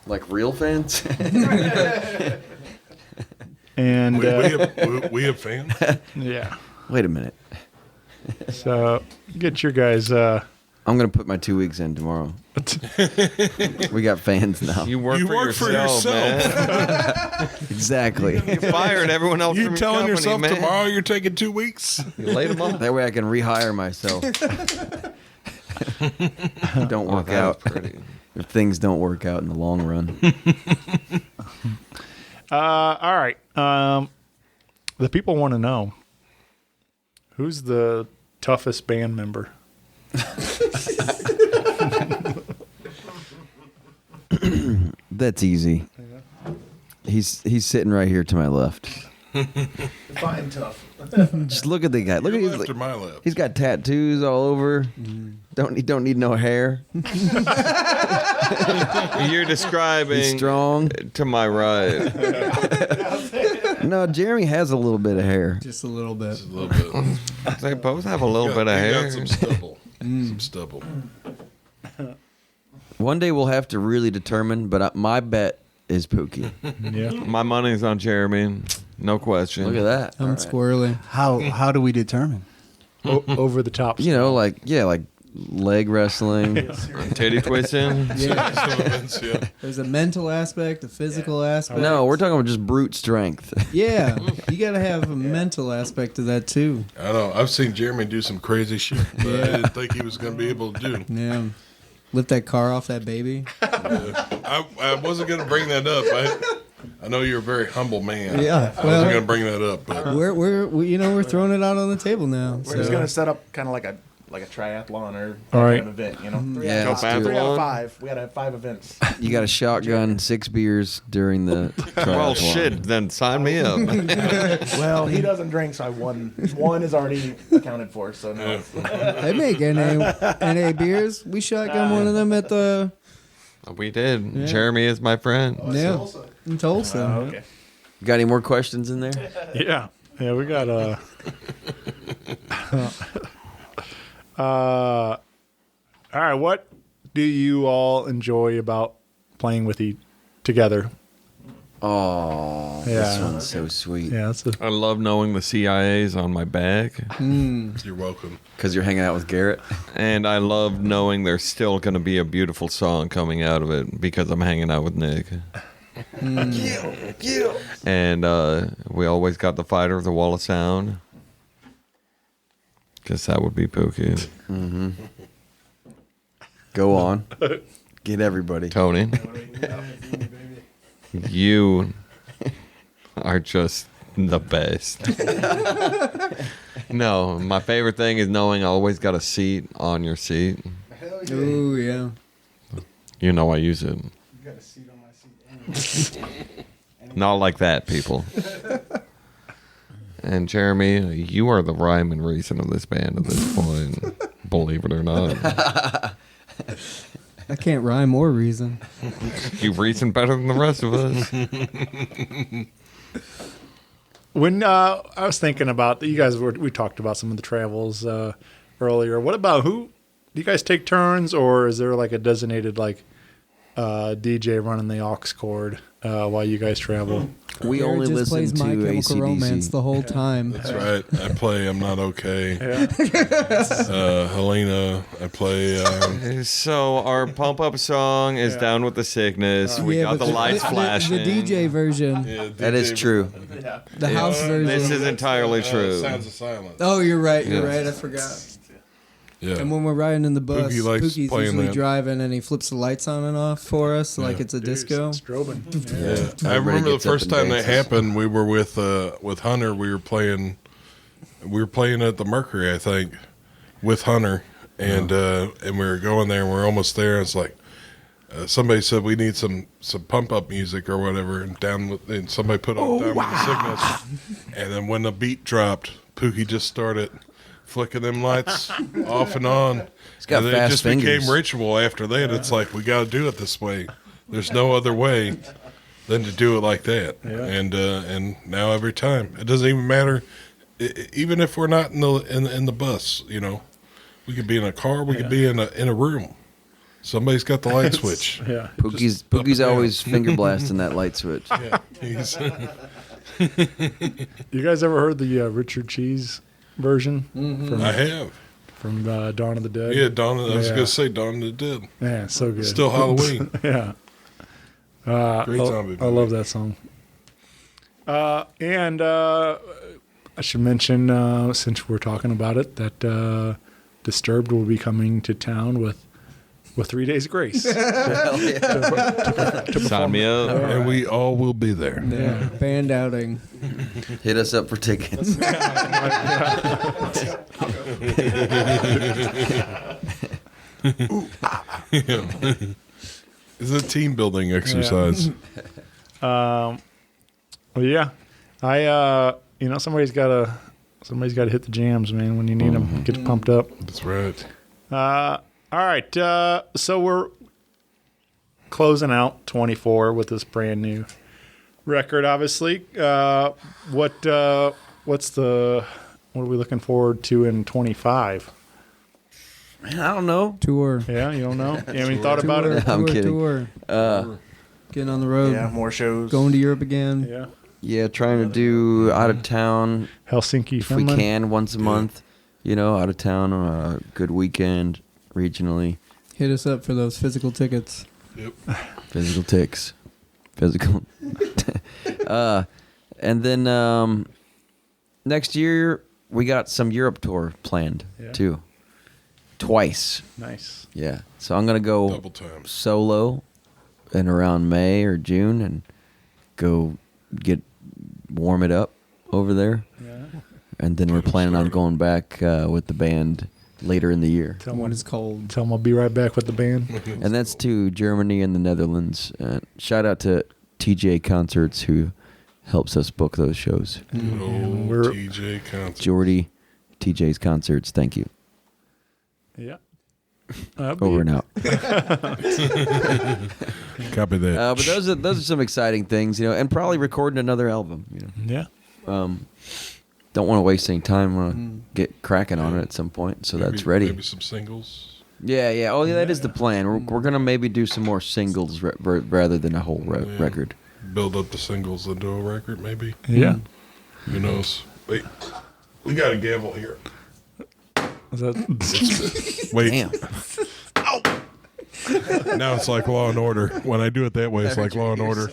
[SPEAKER 7] Like real fans?
[SPEAKER 1] And
[SPEAKER 4] we have fans?
[SPEAKER 1] Yeah.
[SPEAKER 7] Wait a minute.
[SPEAKER 1] So get your guys.
[SPEAKER 7] I'm gonna put my 2 weeks in tomorrow. We got fans now.
[SPEAKER 3] You work for yourself, man.
[SPEAKER 7] Exactly.
[SPEAKER 3] You fired everyone else.
[SPEAKER 4] You
[SPEAKER 3] from
[SPEAKER 4] telling
[SPEAKER 3] your company,
[SPEAKER 4] yourself
[SPEAKER 3] man.
[SPEAKER 4] tomorrow you're taking 2 weeks?
[SPEAKER 3] You laid them off.
[SPEAKER 7] That way I can rehire myself. Don't work out. If things don't work out in the long run.
[SPEAKER 1] All right. The people want to know, who's the toughest band member?
[SPEAKER 7] That's easy. He's sitting right here to my left.
[SPEAKER 6] Fine, tough.
[SPEAKER 7] Just look at the guy. Look at
[SPEAKER 4] Your left or my left?
[SPEAKER 7] He's got tattoos all over. Don't need no hair.
[SPEAKER 3] You're describing
[SPEAKER 7] He's strong.
[SPEAKER 3] To my right.
[SPEAKER 7] No, Jeremy has a little bit of hair.
[SPEAKER 5] Just a little bit.
[SPEAKER 4] Just a little bit.
[SPEAKER 3] They both have a little bit of hair.
[SPEAKER 4] Got some stubble. Some stubble.
[SPEAKER 7] One day we'll have to really determine, but my bet is Pookie.
[SPEAKER 1] Yeah.
[SPEAKER 3] My money's on Jeremy. No question.
[SPEAKER 7] Look at that.
[SPEAKER 5] I'm squirrely.
[SPEAKER 10] How do we determine?
[SPEAKER 1] Over the top.
[SPEAKER 7] You know, like leg wrestling.
[SPEAKER 3] Titty twisting.
[SPEAKER 5] Yeah. There's a mental aspect, a physical aspect.
[SPEAKER 7] No, we're talking about just brute strength.
[SPEAKER 5] Yeah, you got to have a mental aspect to that too.
[SPEAKER 4] I know. I've seen Jeremy do some crazy shit, but I didn't think he was going to be able to do.
[SPEAKER 5] Yeah. Lift that car off that baby.
[SPEAKER 4] I wasn't going to bring that up. I know you're a very humble man.
[SPEAKER 5] Yeah,
[SPEAKER 4] I wasn't going to bring that up. But
[SPEAKER 5] we're throwing it out on the table now.
[SPEAKER 6] We're just gonna set up kind of like a triathlon or
[SPEAKER 1] All right.
[SPEAKER 6] kind of event, you know.
[SPEAKER 7] Yeah, let's do it.
[SPEAKER 6] 3 out of 5. We gotta have 5 events.
[SPEAKER 7] You got a shotgun, 6 beers during the triathlon.
[SPEAKER 3] Well, shit, then sign me up.
[SPEAKER 6] Well, he doesn't drink, so one is already accounted for. So no.
[SPEAKER 5] They make NA beers. We shotgun one of them at the.
[SPEAKER 3] We did.
[SPEAKER 5] Yeah.
[SPEAKER 3] Jeremy is my friend.
[SPEAKER 5] Yeah, in Tulsa.
[SPEAKER 6] Okay.
[SPEAKER 7] Got any more questions in there?
[SPEAKER 1] Yeah. Yeah, we got all right, what do you all enjoy about playing with together?
[SPEAKER 7] Oh, this
[SPEAKER 1] Yeah.
[SPEAKER 7] one's so sweet.
[SPEAKER 1] Yeah, that's
[SPEAKER 3] I love knowing the CIA's on my back.
[SPEAKER 4] You're welcome.
[SPEAKER 7] Because you're hanging out with Garrett.
[SPEAKER 3] And I love knowing there's still going to be a beautiful song coming out of it because I'm hanging out with Nick. And we always got the fighter of the Wall of Sound. Guess that would be Pookie.
[SPEAKER 7] Mm-hmm. Go on. Get everybody.
[SPEAKER 3] Tony. You are just the best. No, my favorite thing is knowing I always got a seat on your seat.
[SPEAKER 5] Ooh, yeah.
[SPEAKER 3] You know I use it.
[SPEAKER 10] You got a seat on my seat.
[SPEAKER 3] Not like that, people. And Jeremy, you are the rhyme and reason of this band at this point. Believe it or not.
[SPEAKER 5] I can't rhyme or reason.
[SPEAKER 3] You reason better than the rest of us.
[SPEAKER 1] When I was thinking about we talked about some of the travels earlier. What about do you guys take turns, or is there like a designated DJ running the aux cord while you guys travel?
[SPEAKER 7] We
[SPEAKER 5] Garrett
[SPEAKER 7] only
[SPEAKER 5] just
[SPEAKER 7] listen
[SPEAKER 5] plays
[SPEAKER 7] to
[SPEAKER 5] My Chemical
[SPEAKER 7] AC/DC.
[SPEAKER 5] Romance the whole time.
[SPEAKER 4] That's right. I play I'm Not Okay.
[SPEAKER 1] Yeah.
[SPEAKER 4] Helena, I play...
[SPEAKER 3] So our pump up song is Down with the Sickness. We
[SPEAKER 5] Yeah,
[SPEAKER 3] got
[SPEAKER 5] but
[SPEAKER 3] the lights flashing.
[SPEAKER 5] The DJ version.
[SPEAKER 7] That is true.
[SPEAKER 5] The house version.
[SPEAKER 3] This is entirely true.
[SPEAKER 4] Sounds of Silence.
[SPEAKER 5] Oh, you're right. You're
[SPEAKER 3] Yeah.
[SPEAKER 5] right. I forgot.
[SPEAKER 4] Yeah.
[SPEAKER 5] And when we're riding in the bus,
[SPEAKER 4] Pookie likes
[SPEAKER 5] Pookie's
[SPEAKER 4] playing
[SPEAKER 5] usually
[SPEAKER 4] that.
[SPEAKER 5] driving and he flips the lights on and off for us like it's a disco.
[SPEAKER 1] Strobing.
[SPEAKER 4] Yeah. I remember the first time that happened. We were with Hunter. We were playing at the Mercury, I think, with Hunter, and we were going there. and we are almost there. And it's like somebody said we need some pump up music or whatever, and somebody put on Down with the Sickness, and then when the beat dropped, Pookie just started flicking them lights off and on.
[SPEAKER 7] He's got
[SPEAKER 4] and it
[SPEAKER 7] fast
[SPEAKER 4] just
[SPEAKER 7] fingers.
[SPEAKER 4] became ritual after that. It's like, we got to do it this way. There's no other way than to do it like that.
[SPEAKER 1] Yeah.
[SPEAKER 4] And now every time, it doesn't even matter. Even if we're not in the bus, we could be in a car, we could be in a room. Somebody's got the light switch.
[SPEAKER 1] Yeah.
[SPEAKER 7] Pookie's always finger blasting that light switch.
[SPEAKER 4] Yeah.
[SPEAKER 1] You guys ever heard the Richard Cheese version?
[SPEAKER 5] Mm-hmm.
[SPEAKER 4] I have.
[SPEAKER 1] From Dawn of the Dead.
[SPEAKER 4] Yeah, I was going to say Dawn of the Dead.
[SPEAKER 1] Yeah, so good.
[SPEAKER 4] Still Halloween.
[SPEAKER 1] Yeah.
[SPEAKER 4] Great zombie movie.
[SPEAKER 1] I love that song. And I should mention, since we're talking about it, that Disturbed will be coming to town with 3 Days of Grace. to
[SPEAKER 3] Sign me up.
[SPEAKER 4] And we all will be there.
[SPEAKER 5] Yeah. Band outing.
[SPEAKER 7] Hit us up for tickets.
[SPEAKER 4] It's a team building exercise.
[SPEAKER 1] Well, yeah. Somebody's got to hit the jams, man, when you need them. Get pumped up.
[SPEAKER 4] That's right.
[SPEAKER 1] All right. So we're closing out 24 with this brand new record, obviously. What are we looking forward to in 25?
[SPEAKER 7] Man, I don't know.
[SPEAKER 5] Tour.
[SPEAKER 1] Yeah, you don't know? You haven't thought about it?
[SPEAKER 7] I'm kidding.
[SPEAKER 5] Tour. Getting on the road.
[SPEAKER 6] Yeah, more shows.
[SPEAKER 5] Going to Europe again.
[SPEAKER 1] Yeah.
[SPEAKER 7] Yeah, trying to do out of town
[SPEAKER 1] Helsinki,
[SPEAKER 7] if we
[SPEAKER 1] Finland.
[SPEAKER 7] can once a month. Out of town on a good weekend regionally.
[SPEAKER 5] Hit us up for those physical tickets.
[SPEAKER 4] Yep.
[SPEAKER 7] Physical ticks. Physical. And then next year we got some Europe tour planned too. Twice.
[SPEAKER 1] Nice.
[SPEAKER 7] Yeah. So I'm gonna go
[SPEAKER 4] Double time.
[SPEAKER 7] solo in around May or June and go warm it up over there.
[SPEAKER 1] Yeah.
[SPEAKER 7] And then we're planning on going back with the band later in the year.
[SPEAKER 1] Tell 'em
[SPEAKER 5] When it's cold.
[SPEAKER 1] I'll be right back with the band.
[SPEAKER 7] And that's to Germany and the Netherlands. Shout out to TJ Concerts who helps us book those shows.
[SPEAKER 4] Good old
[SPEAKER 1] We're-
[SPEAKER 4] TJ concert.
[SPEAKER 7] Jordy, TJ's Concerts, thank you.
[SPEAKER 1] Yeah.
[SPEAKER 7] Over and out.
[SPEAKER 4] Copy that.
[SPEAKER 7] But those are some exciting things, and probably recording another album.
[SPEAKER 1] Yeah.
[SPEAKER 7] Don't want to waste any time. Want to get cracking on it at some point, so that's ready.
[SPEAKER 4] Maybe some singles.
[SPEAKER 7] Yeah. Oh, yeah, that is the plan. We're gonna maybe do some more singles rather than a whole record.
[SPEAKER 4] build up the singles into a record, maybe.
[SPEAKER 1] Yeah.
[SPEAKER 4] Who knows? Wait, we got a gavel here.
[SPEAKER 1] Is that...
[SPEAKER 4] Wait.
[SPEAKER 7] Damn.
[SPEAKER 4] Now it's like Law and Order. When I do it that way, it's like Law and Order.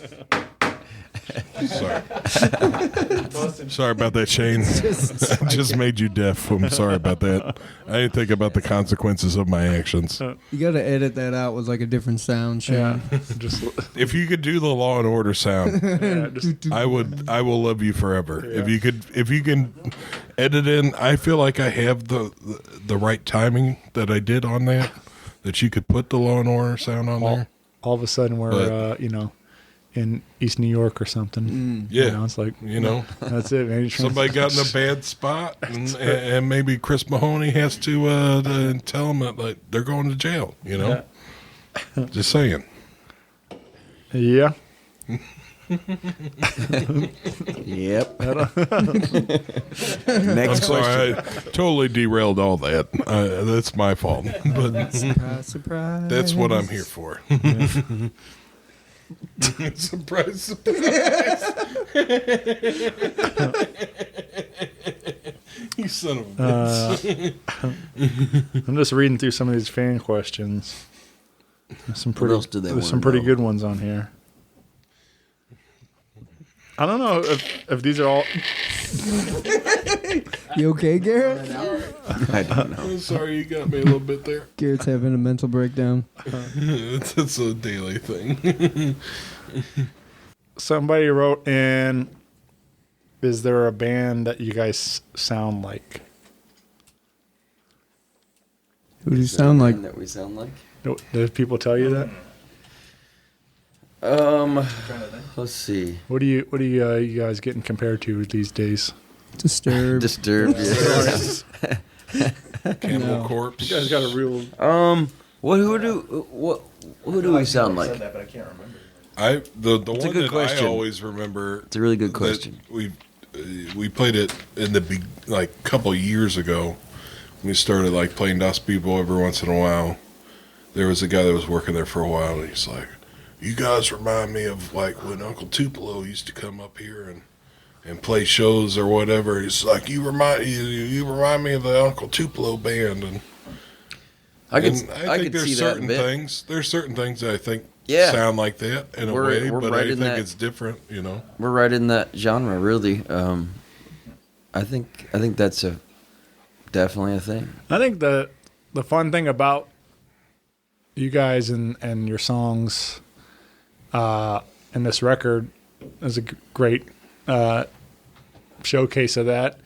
[SPEAKER 4] Sorry. Sorry about that, Shane. I just made you deaf. I'm sorry about that. I didn't think about the consequences of my actions.
[SPEAKER 5] You got to edit that out with like a different sound, Shane.
[SPEAKER 1] Yeah. Just
[SPEAKER 4] If you could do the Law and Order sound, I will love you forever.
[SPEAKER 1] Yeah.
[SPEAKER 4] If you can edit in, I feel like I have the right timing that I did on that you could put the Law and Order sound on there.
[SPEAKER 1] all of a sudden we're in East New York or something.
[SPEAKER 4] Yeah,
[SPEAKER 1] it's like that's it, man.
[SPEAKER 4] Somebody got in a bad spot, and maybe Chris Mahoney has to tell them that like, they're going to jail. Just saying.
[SPEAKER 1] Yeah.
[SPEAKER 7] Yep.
[SPEAKER 4] Next question. I totally derailed all that. That's my fault. But
[SPEAKER 5] Surprise.
[SPEAKER 4] that's what I'm here for. Surprise, surprise. You son of a bitch.
[SPEAKER 1] I'm just reading through some of these fan questions. There's some
[SPEAKER 7] What else do they
[SPEAKER 1] there's
[SPEAKER 7] wanna
[SPEAKER 1] some pretty
[SPEAKER 7] know?
[SPEAKER 1] good ones on here. I don't know if these are all.
[SPEAKER 5] You okay, Garrett?
[SPEAKER 7] I don't know.
[SPEAKER 4] I'm sorry, you got me a little bit there.
[SPEAKER 5] Garrett's having a mental breakdown.
[SPEAKER 4] It's a daily thing.
[SPEAKER 1] Somebody wrote in, is there a band that you guys sound like?
[SPEAKER 5] Who do you sound like?
[SPEAKER 7] That we sound like?
[SPEAKER 1] Did people tell you that?
[SPEAKER 7] Let's see.
[SPEAKER 1] What do you guys getting compared to these days?
[SPEAKER 5] Disturbed.
[SPEAKER 7] Disturbed. Yes.
[SPEAKER 4] Cannibal Corpse.
[SPEAKER 1] You guys got a real.
[SPEAKER 7] Who do we sound
[SPEAKER 6] I
[SPEAKER 7] like?
[SPEAKER 6] said that, but I can't remember.
[SPEAKER 7] a
[SPEAKER 4] The one
[SPEAKER 7] good
[SPEAKER 4] that
[SPEAKER 7] question.
[SPEAKER 4] I always remember.
[SPEAKER 7] It's a really good question.
[SPEAKER 4] We played it in the couple years ago. We started like playing Dust People every once in a while. There was a guy that was working there for a while, and he's like, "You guys remind me of like when Uncle Tupelo used to come up here and play shows or whatever." He's like, "You remind me of the Uncle Tupelo band." And
[SPEAKER 7] I
[SPEAKER 4] think
[SPEAKER 7] could
[SPEAKER 4] there's
[SPEAKER 7] see
[SPEAKER 4] certain
[SPEAKER 7] that a bit.
[SPEAKER 4] things. There's certain things that I think
[SPEAKER 7] Yeah.
[SPEAKER 4] sound like that in a way,
[SPEAKER 7] We're
[SPEAKER 4] but
[SPEAKER 7] right
[SPEAKER 4] I
[SPEAKER 7] in
[SPEAKER 4] think
[SPEAKER 7] that-
[SPEAKER 4] it's different.
[SPEAKER 7] We're right in that genre, really. I think that's definitely a thing.
[SPEAKER 1] I think the fun thing about you guys and your songs and this record is a great showcase of that.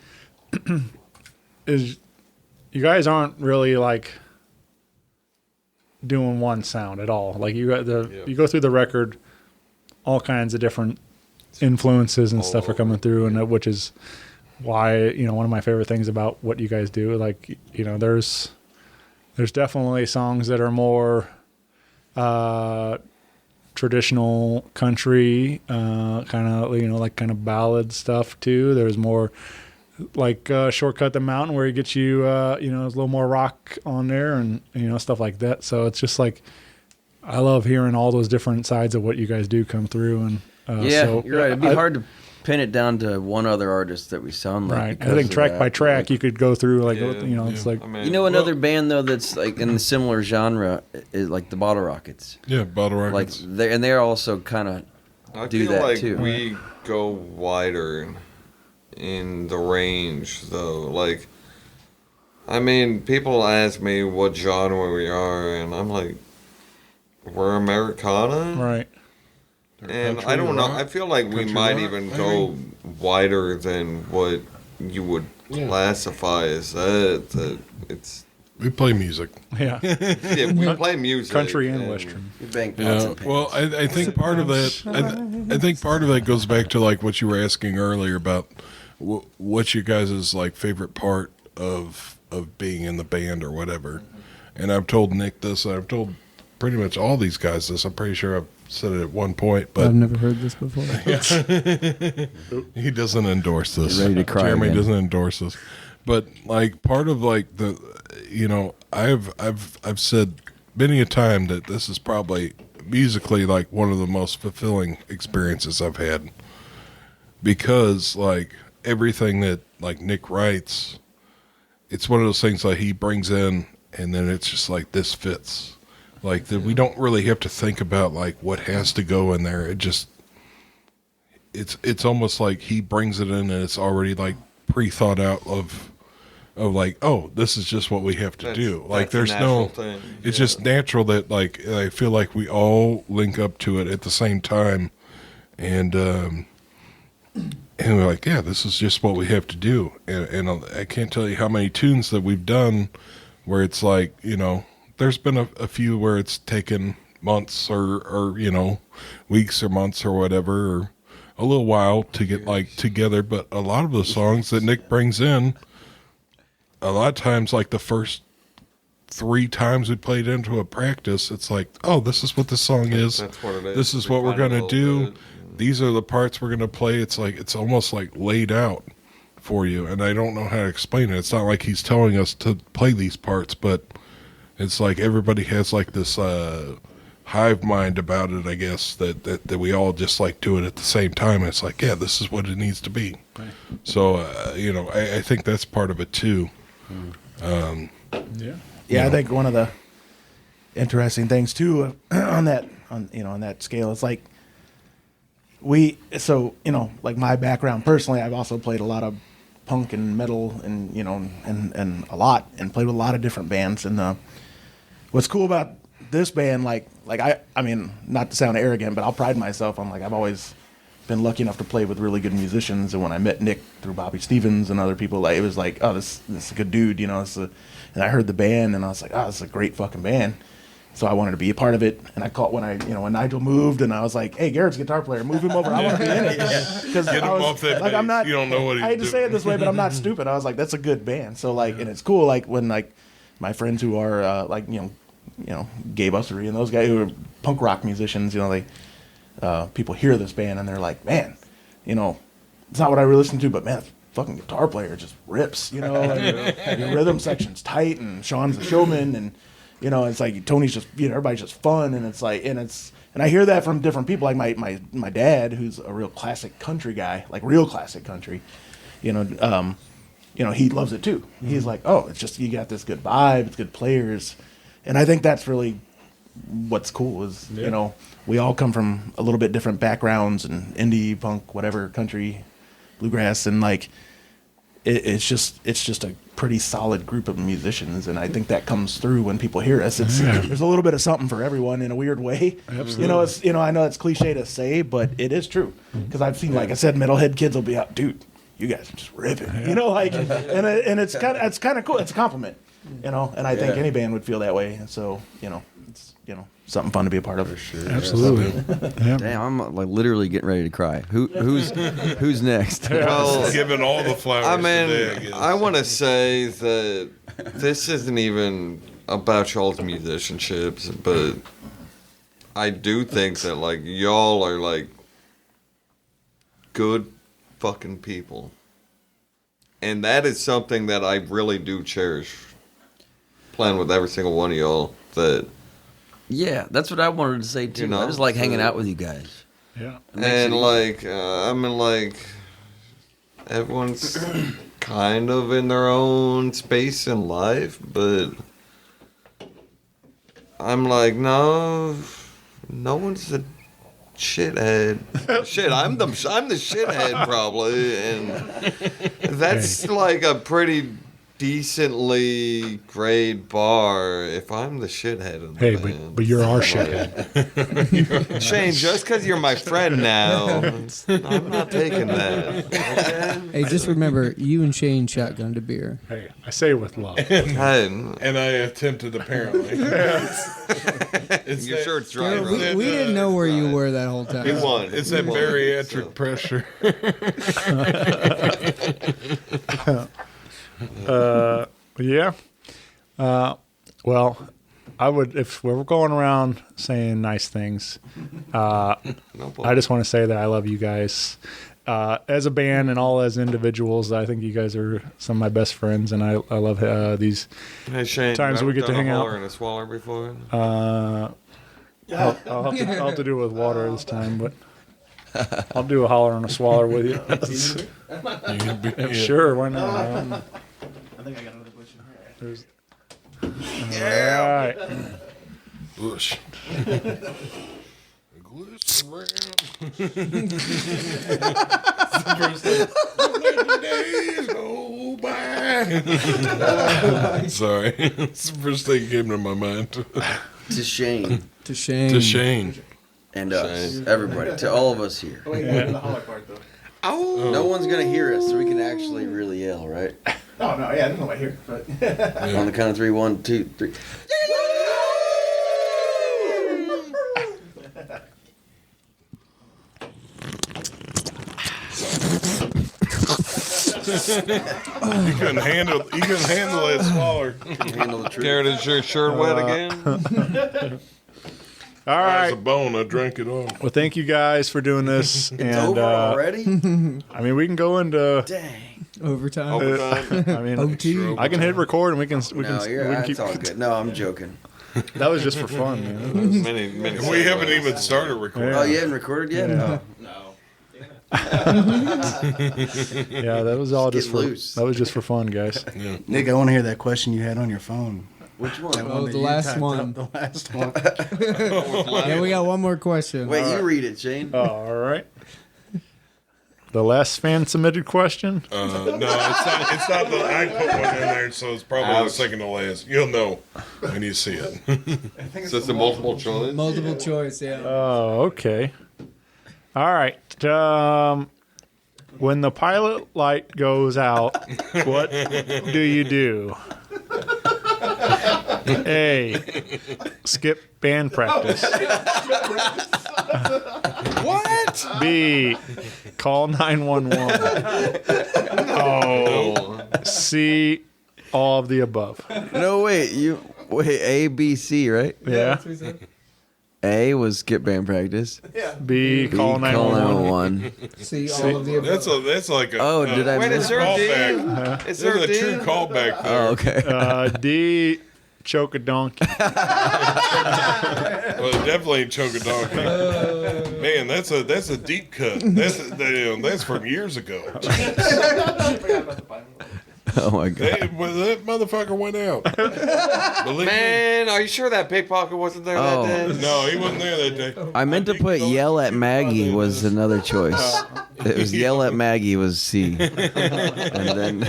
[SPEAKER 1] Is you guys aren't really like doing one sound at all. Like you go through the record, all kinds of different influences and stuff are coming through, and which is why one of my favorite things about what you guys do. Like there's definitely songs that are more traditional country, kind of ballad stuff too. There's more like Shortcut the Mountain, where he gets you there's a little more rock on there, and stuff like that. So it's just like I love hearing all those different sides of what you guys do come through. And
[SPEAKER 7] you're right. It'd be hard to pin it down to one other artist that we sound like.
[SPEAKER 1] Right. I
[SPEAKER 7] because
[SPEAKER 1] think
[SPEAKER 7] of
[SPEAKER 1] track
[SPEAKER 7] that.
[SPEAKER 1] by track you could go through it's like
[SPEAKER 7] Another band though that's like in the similar genre is like the Bottle Rockets.
[SPEAKER 4] Yeah, Bottle Rockets.
[SPEAKER 7] Like they're also kind of
[SPEAKER 3] I
[SPEAKER 7] do
[SPEAKER 3] feel
[SPEAKER 7] that
[SPEAKER 3] like
[SPEAKER 7] too.
[SPEAKER 3] we go wider in the range, though. Like, I mean, people ask me what genre we are, and I'm like, we're Americana,
[SPEAKER 1] right?
[SPEAKER 3] And
[SPEAKER 4] Country
[SPEAKER 3] I don't know.
[SPEAKER 4] rock?
[SPEAKER 3] I feel like we
[SPEAKER 4] Country
[SPEAKER 3] might
[SPEAKER 4] rock?
[SPEAKER 3] even go wider than what you would classify as that. It's
[SPEAKER 4] We play music.
[SPEAKER 1] Yeah.
[SPEAKER 3] Yeah, we play music.
[SPEAKER 1] Country and Western.
[SPEAKER 7] We bang pots
[SPEAKER 4] Yeah.
[SPEAKER 7] and pans.
[SPEAKER 4] Well, I think part of that. I think part of that goes back to like what you were asking earlier about what's you guys' like favorite part of being in the band or whatever. And I've told Nick this. I've told pretty much all these guys this. I'm pretty sure I've said it at one point, but
[SPEAKER 5] I've never heard this before.
[SPEAKER 4] he doesn't endorse this.
[SPEAKER 7] You're ready to cry
[SPEAKER 4] Jeremy
[SPEAKER 7] again.
[SPEAKER 4] doesn't endorse this. But like part of like the, I've said many a time that this is probably musically like one of the most fulfilling experiences I've had, because like everything that like Nick writes, it's one of those things like he brings in, and then it's just like, this fits. Like that, we don't really have to think about like what has to go in there. It just, it's almost like he brings it in and it's already like pre-thought out of like, oh, this is just what we have to do. Like there's no, it's just natural that like, I feel like we all link up to it at the same time. And we're like, yeah, this is just what we have to do. And I can't tell you how many tunes that we've done where it's like, you know, there's been a few where it's taken months or, you know, weeks or months or whatever, or a little while to get like together. But a lot of the songs that Nick brings in, a lot of times, like the first 3 times we played into a practice, it's like, oh, this is what this song is.
[SPEAKER 3] That's what it is.
[SPEAKER 4] This is what we're going to do. These are the parts we're going to play. It's like, it's almost like laid out for you. And I don't know how to explain it. It's not like he's telling us to play these parts, but it's like everybody has like this hive mind about it, I guess, that we all just like do it at the same time. It's like, yeah, this is what it needs to be. Right. So, you know, I think that's part of it too.
[SPEAKER 6] I think one of the interesting things too on that scale is like like my background personally, I've also played a lot of punk and metal and, you know, and a lot, and played with a lot of different bands. And what's cool about this band, like I mean, not to sound arrogant, but I'll pride myself on like, I've always been lucky enough to play with really good musicians. And when I met Nick through Bobby Stevens and other people, like, it was like, oh, this is a good dude, you know. And I heard the band and I was like, oh, this is a great fucking band. So I wanted to be a part of it. And I called when Nigel moved, and I was like, hey, Garrett's a guitar player, move him over. I want to be in it. Because
[SPEAKER 4] Get him off that
[SPEAKER 6] like,
[SPEAKER 4] base.
[SPEAKER 6] I'm not,
[SPEAKER 4] you don't know what he's
[SPEAKER 6] I hate to
[SPEAKER 4] doing.
[SPEAKER 6] say it this way, but I'm not stupid. I was like, that's a good band. So like, and it's cool. Like when like my friends who are like, you know, Gabe Ussery and those guys who are punk rock musicians, you know, they, people hear this band and they're like, man, you know, it's not what I really listen to, but man, this fucking guitar player just rips, you know, and your rhythm section's tight, and Sean's the showman, and, you know, it's like Tony's just, you know, everybody's just fun, and it's like, and I hear that from different people, like my dad, who's a real classic country guy, like real classic country, you know, he loves it too. He's like, oh, it's just, you got this good vibe, it's good players, and I think that's really what's cool is, you know, we all come from a little bit different backgrounds, and indie, punk, whatever, country, bluegrass, and like it's just a pretty solid group of musicians, and I think that comes through when people hear us. There's a little bit of something for everyone in a weird way. Absolutely. You know, I know it's cliche to say, but it is true, because I've seen, like I said, metalhead kids will be out, dude, you guys are just ripping, you know, like, and it's kind of cool. It's a compliment, you know, and I think any band would feel that way. And so, you know, it's, you know, something fun to be a part of. For sure.
[SPEAKER 1] Absolutely.
[SPEAKER 7] Damn, I'm like literally getting ready to cry. Who's next?
[SPEAKER 3] Well,
[SPEAKER 4] giving all the flowers.
[SPEAKER 3] I mean,
[SPEAKER 4] today,
[SPEAKER 3] I want to say that this isn't even about y'all's musicianships, but I do think that like y'all are like good fucking people, and that is something that I really do cherish. Playing with every single one of y'all, that.
[SPEAKER 7] Yeah, that's what I wanted to say too. You know, I just like hanging out with you guys.
[SPEAKER 1] Yeah.
[SPEAKER 3] And like, I mean, like, everyone's kind of in their own space in life, but I'm like, no one's a shithead. Shit, I'm the shithead probably, and that's like a pretty decently grade bar if I'm the shithead of the band.
[SPEAKER 1] But you're our shithead.
[SPEAKER 3] Shane, just because you're my friend now, I'm not taking that. Okay?
[SPEAKER 5] Hey, just remember, you and Shane shotgunned a beer.
[SPEAKER 1] Hey, I say it with love.
[SPEAKER 4] and I attempted, apparently.
[SPEAKER 3] You're sure it's dry,
[SPEAKER 5] Yeah,
[SPEAKER 3] right?
[SPEAKER 5] we didn't know where you were that whole time.
[SPEAKER 3] He won.
[SPEAKER 4] It's that bariatric pressure.
[SPEAKER 1] Yeah. Well, I would, if we were going around saying nice things, I just want to say that I love you guys as a band and all as individuals. I think you guys are some of my best friends, and I love these
[SPEAKER 3] Hey Shane,
[SPEAKER 1] times we get to hang out.
[SPEAKER 3] In a swaller before?
[SPEAKER 1] I'll have to do it with water this time, but I'll do a holler and a swaller with you. Sure, why not?
[SPEAKER 6] I think I got another bush in here.
[SPEAKER 1] All right.
[SPEAKER 4] Bush. Days go by. Sorry, it's the first thing that came to my mind.
[SPEAKER 7] To Shane.
[SPEAKER 5] To Shane.
[SPEAKER 4] To Shane.
[SPEAKER 7] And us. Everybody. To all of us here.
[SPEAKER 6] Oh, wait, the holler part, though.
[SPEAKER 7] Oh. No one's going to hear us, so we can actually really yell, right?
[SPEAKER 6] Oh, no, yeah, there's nobody here. But
[SPEAKER 7] On the count of 3, 1, 2, 3.
[SPEAKER 4] You couldn't handle that smaller.
[SPEAKER 3] Garrett, is your shirt wet again?
[SPEAKER 1] All right.
[SPEAKER 4] As a bone, I drank it off.
[SPEAKER 1] Well, thank you guys for doing this.
[SPEAKER 7] It's over already?
[SPEAKER 1] I mean, we can go into
[SPEAKER 5] overtime.
[SPEAKER 1] I mean,
[SPEAKER 5] OT.
[SPEAKER 1] I can hit record and we can
[SPEAKER 7] It's all good. No, I'm joking.
[SPEAKER 1] That was just for fun, man.
[SPEAKER 3] Many
[SPEAKER 4] We haven't even started recording.
[SPEAKER 7] Oh, you haven't recorded yet?
[SPEAKER 1] Yeah.
[SPEAKER 7] No.
[SPEAKER 1] Yeah, that was all
[SPEAKER 7] Just
[SPEAKER 1] just
[SPEAKER 7] get
[SPEAKER 1] for
[SPEAKER 7] loose.
[SPEAKER 1] that was just for fun, guys.
[SPEAKER 4] Yeah.
[SPEAKER 10] Nick, I want to hear that question you had on your phone.
[SPEAKER 7] Which one?
[SPEAKER 10] That
[SPEAKER 5] Oh,
[SPEAKER 10] that
[SPEAKER 5] the
[SPEAKER 10] you
[SPEAKER 5] last
[SPEAKER 10] typed
[SPEAKER 5] one.
[SPEAKER 10] up, The last one.
[SPEAKER 5] Yeah, we got one more question.
[SPEAKER 7] Wait, you read it, Shane.
[SPEAKER 1] All right. The last fan submitted question.
[SPEAKER 4] No, it's not. I put one in there, so it's probably the second to last. You'll know when you see it.
[SPEAKER 3] Is this a multiple choice?
[SPEAKER 5] Multiple choice, yeah.
[SPEAKER 1] Oh, okay. All right. When the pilot light goes out, what do you do? A. Skip band practice.
[SPEAKER 3] What?
[SPEAKER 1] B. Call 911.
[SPEAKER 3] No.
[SPEAKER 1] C. All of the above.
[SPEAKER 7] No, wait. A, B, C, right?
[SPEAKER 1] Yeah.
[SPEAKER 7] A was skip band practice.
[SPEAKER 1] B. Call 911.
[SPEAKER 5] See all of the above.
[SPEAKER 4] That's like a.
[SPEAKER 7] Oh, did I
[SPEAKER 3] Wait,
[SPEAKER 7] miss
[SPEAKER 3] is there a
[SPEAKER 4] callback?
[SPEAKER 3] D? Is
[SPEAKER 4] There's
[SPEAKER 3] there
[SPEAKER 4] a
[SPEAKER 3] a D?
[SPEAKER 4] true callback there.
[SPEAKER 7] Oh, okay.
[SPEAKER 1] D. Choke a donkey.
[SPEAKER 4] Well, it definitely ain't choke a donkey. Man, that's a deep cut. That's from years ago.
[SPEAKER 7] Oh my god.
[SPEAKER 4] That motherfucker went out. Believe
[SPEAKER 3] Man, are you sure that pickpocket wasn't there
[SPEAKER 7] Oh.
[SPEAKER 3] that day?
[SPEAKER 4] me. No, he wasn't there that day.
[SPEAKER 7] I meant to put yell at Maggie was another choice. It was yell at Maggie was C. And then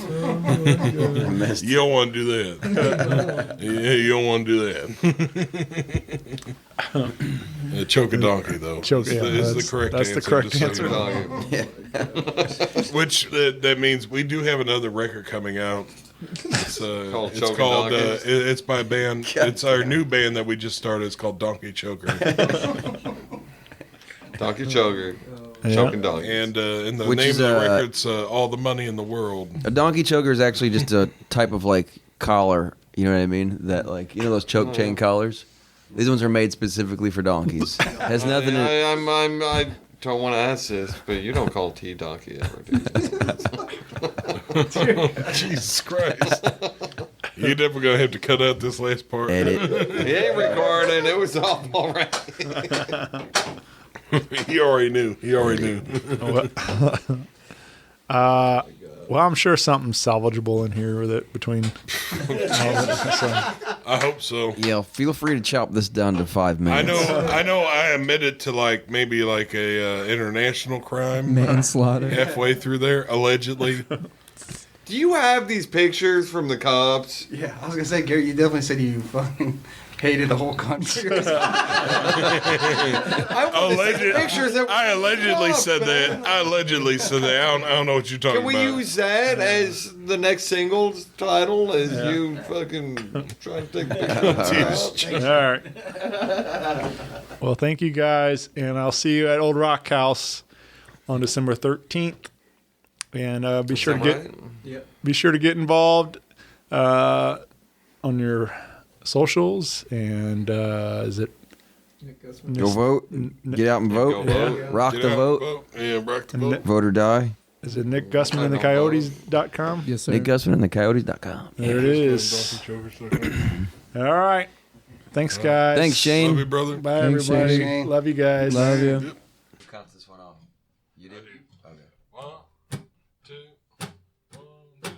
[SPEAKER 7] I missed.
[SPEAKER 4] You don't want to do that. Yeah, you don't want to do that. Choke a donkky, though.
[SPEAKER 1] Choke-
[SPEAKER 4] is
[SPEAKER 1] yeah,
[SPEAKER 4] the correct
[SPEAKER 1] that's
[SPEAKER 4] answer.
[SPEAKER 1] the correct
[SPEAKER 4] just so
[SPEAKER 1] answer.
[SPEAKER 4] you know. Which that means we do have another record coming out. It's
[SPEAKER 3] Called
[SPEAKER 4] it's
[SPEAKER 3] Choking
[SPEAKER 4] called
[SPEAKER 3] Donkeys.
[SPEAKER 4] it's by a band. It's our new band that we just started. It's called Donkey Choker.
[SPEAKER 3] Donkey choker.
[SPEAKER 1] Yeah.
[SPEAKER 3] Choking donkey.
[SPEAKER 4] And in the
[SPEAKER 7] Which
[SPEAKER 4] name
[SPEAKER 7] is,
[SPEAKER 4] of the record's All the Money in the World.
[SPEAKER 7] A donkey choker is actually just a type of like collar. You know what I mean? That like those choke chain collars. These ones are made specifically for donkeys. Has nothing.
[SPEAKER 3] I don't want to ask this, but you don't call T donkey ever, do you?
[SPEAKER 4] Jesus Christ. You're definitely going to have to cut out this last part.
[SPEAKER 7] Edit.
[SPEAKER 3] He ain't recording. It was off already.
[SPEAKER 4] He already knew.
[SPEAKER 1] Well, I'm sure something's salvageable in here with it between all of it. So,
[SPEAKER 4] I hope so.
[SPEAKER 7] Yeah, feel free to chop this down to 5 minutes.
[SPEAKER 4] I know. I admitted to maybe a international crime
[SPEAKER 5] Manslaughter.
[SPEAKER 4] halfway through there, allegedly.
[SPEAKER 3] Do you have these pictures from the cops?
[SPEAKER 10] Yeah, I was gonna say, Gary, you definitely said you fucking hated the whole country.
[SPEAKER 3] Pictures that
[SPEAKER 4] I allegedly said that. I don't know what you're talking
[SPEAKER 3] Can we
[SPEAKER 4] about.
[SPEAKER 3] use that as the next single's title? As you fucking trying to take pictures?
[SPEAKER 1] all right. Well, thank you guys, and I'll see you at Old Rock House on December 13th. And be sure to get involved on your socials. And is it?
[SPEAKER 7] Go vote. Get out and vote.
[SPEAKER 3] vote.
[SPEAKER 7] Rock
[SPEAKER 4] Get
[SPEAKER 7] the
[SPEAKER 4] out
[SPEAKER 7] vote.
[SPEAKER 4] and vote. Yeah, rock the vote.
[SPEAKER 7] Vote or die.
[SPEAKER 1] Is it Nick Gusman and the Coyotes.com?
[SPEAKER 5] Yes, sir.
[SPEAKER 7] Nick Gusman and the Coyotes.com.
[SPEAKER 1] There it is. All right. Thanks, guys.
[SPEAKER 7] Thanks, Shane.
[SPEAKER 4] Love you, brother.
[SPEAKER 1] Bye,
[SPEAKER 5] Thanks,
[SPEAKER 1] everybody.
[SPEAKER 10] Shane.
[SPEAKER 1] Love you guys.
[SPEAKER 5] Love you.
[SPEAKER 7] Who counts this one off? You did? Okay.
[SPEAKER 4] 1, 2, 1, 2.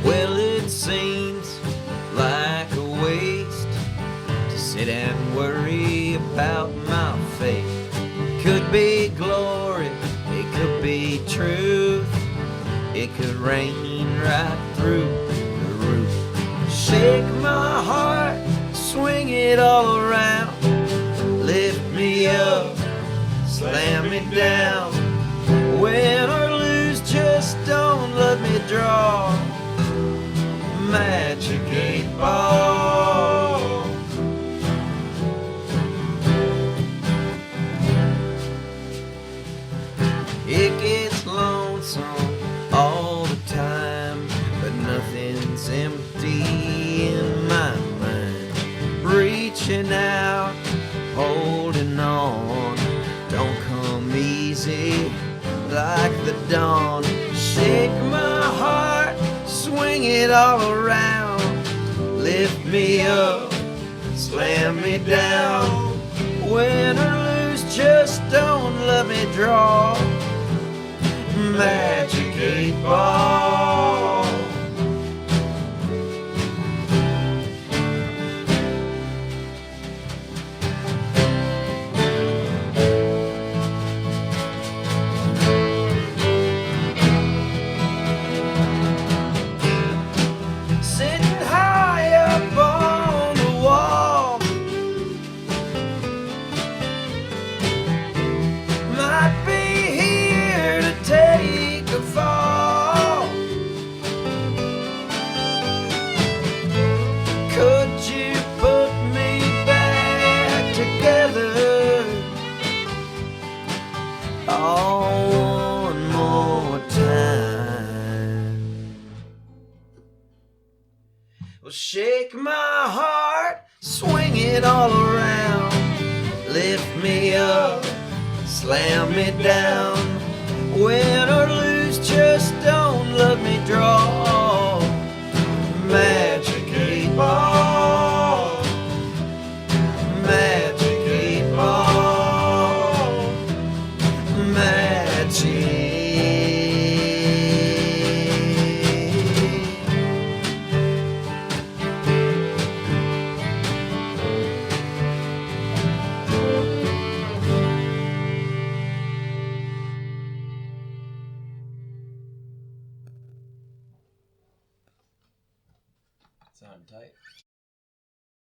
[SPEAKER 11] Well, it seems like a waste to sit and worry about my fate. Could be glory, it could be truth. It could rain right through the roof. Shake my heart, swing it all around. Lift me up, slam me down. Win or lose, just don't let me draw. Magic 8-ball. It gets lonesome all the time, but nothing's empty in my mind. Reaching out, holding on, don't come easy like the dawn. Shake my heart, swing it all around. Lift me up, slam me down. Win or lose, just don't let me draw. Magic 8-ball. Sitting high up on the wall, might be here to take a fall. Could you put me back together? Oh, one more time. Well, shake my heart, swing it all around. Lift me up, slam me down. Win or lose, just don't let me draw. Magic 8-ball. Magic 8-ball. Magic.
[SPEAKER 7] Sound tight.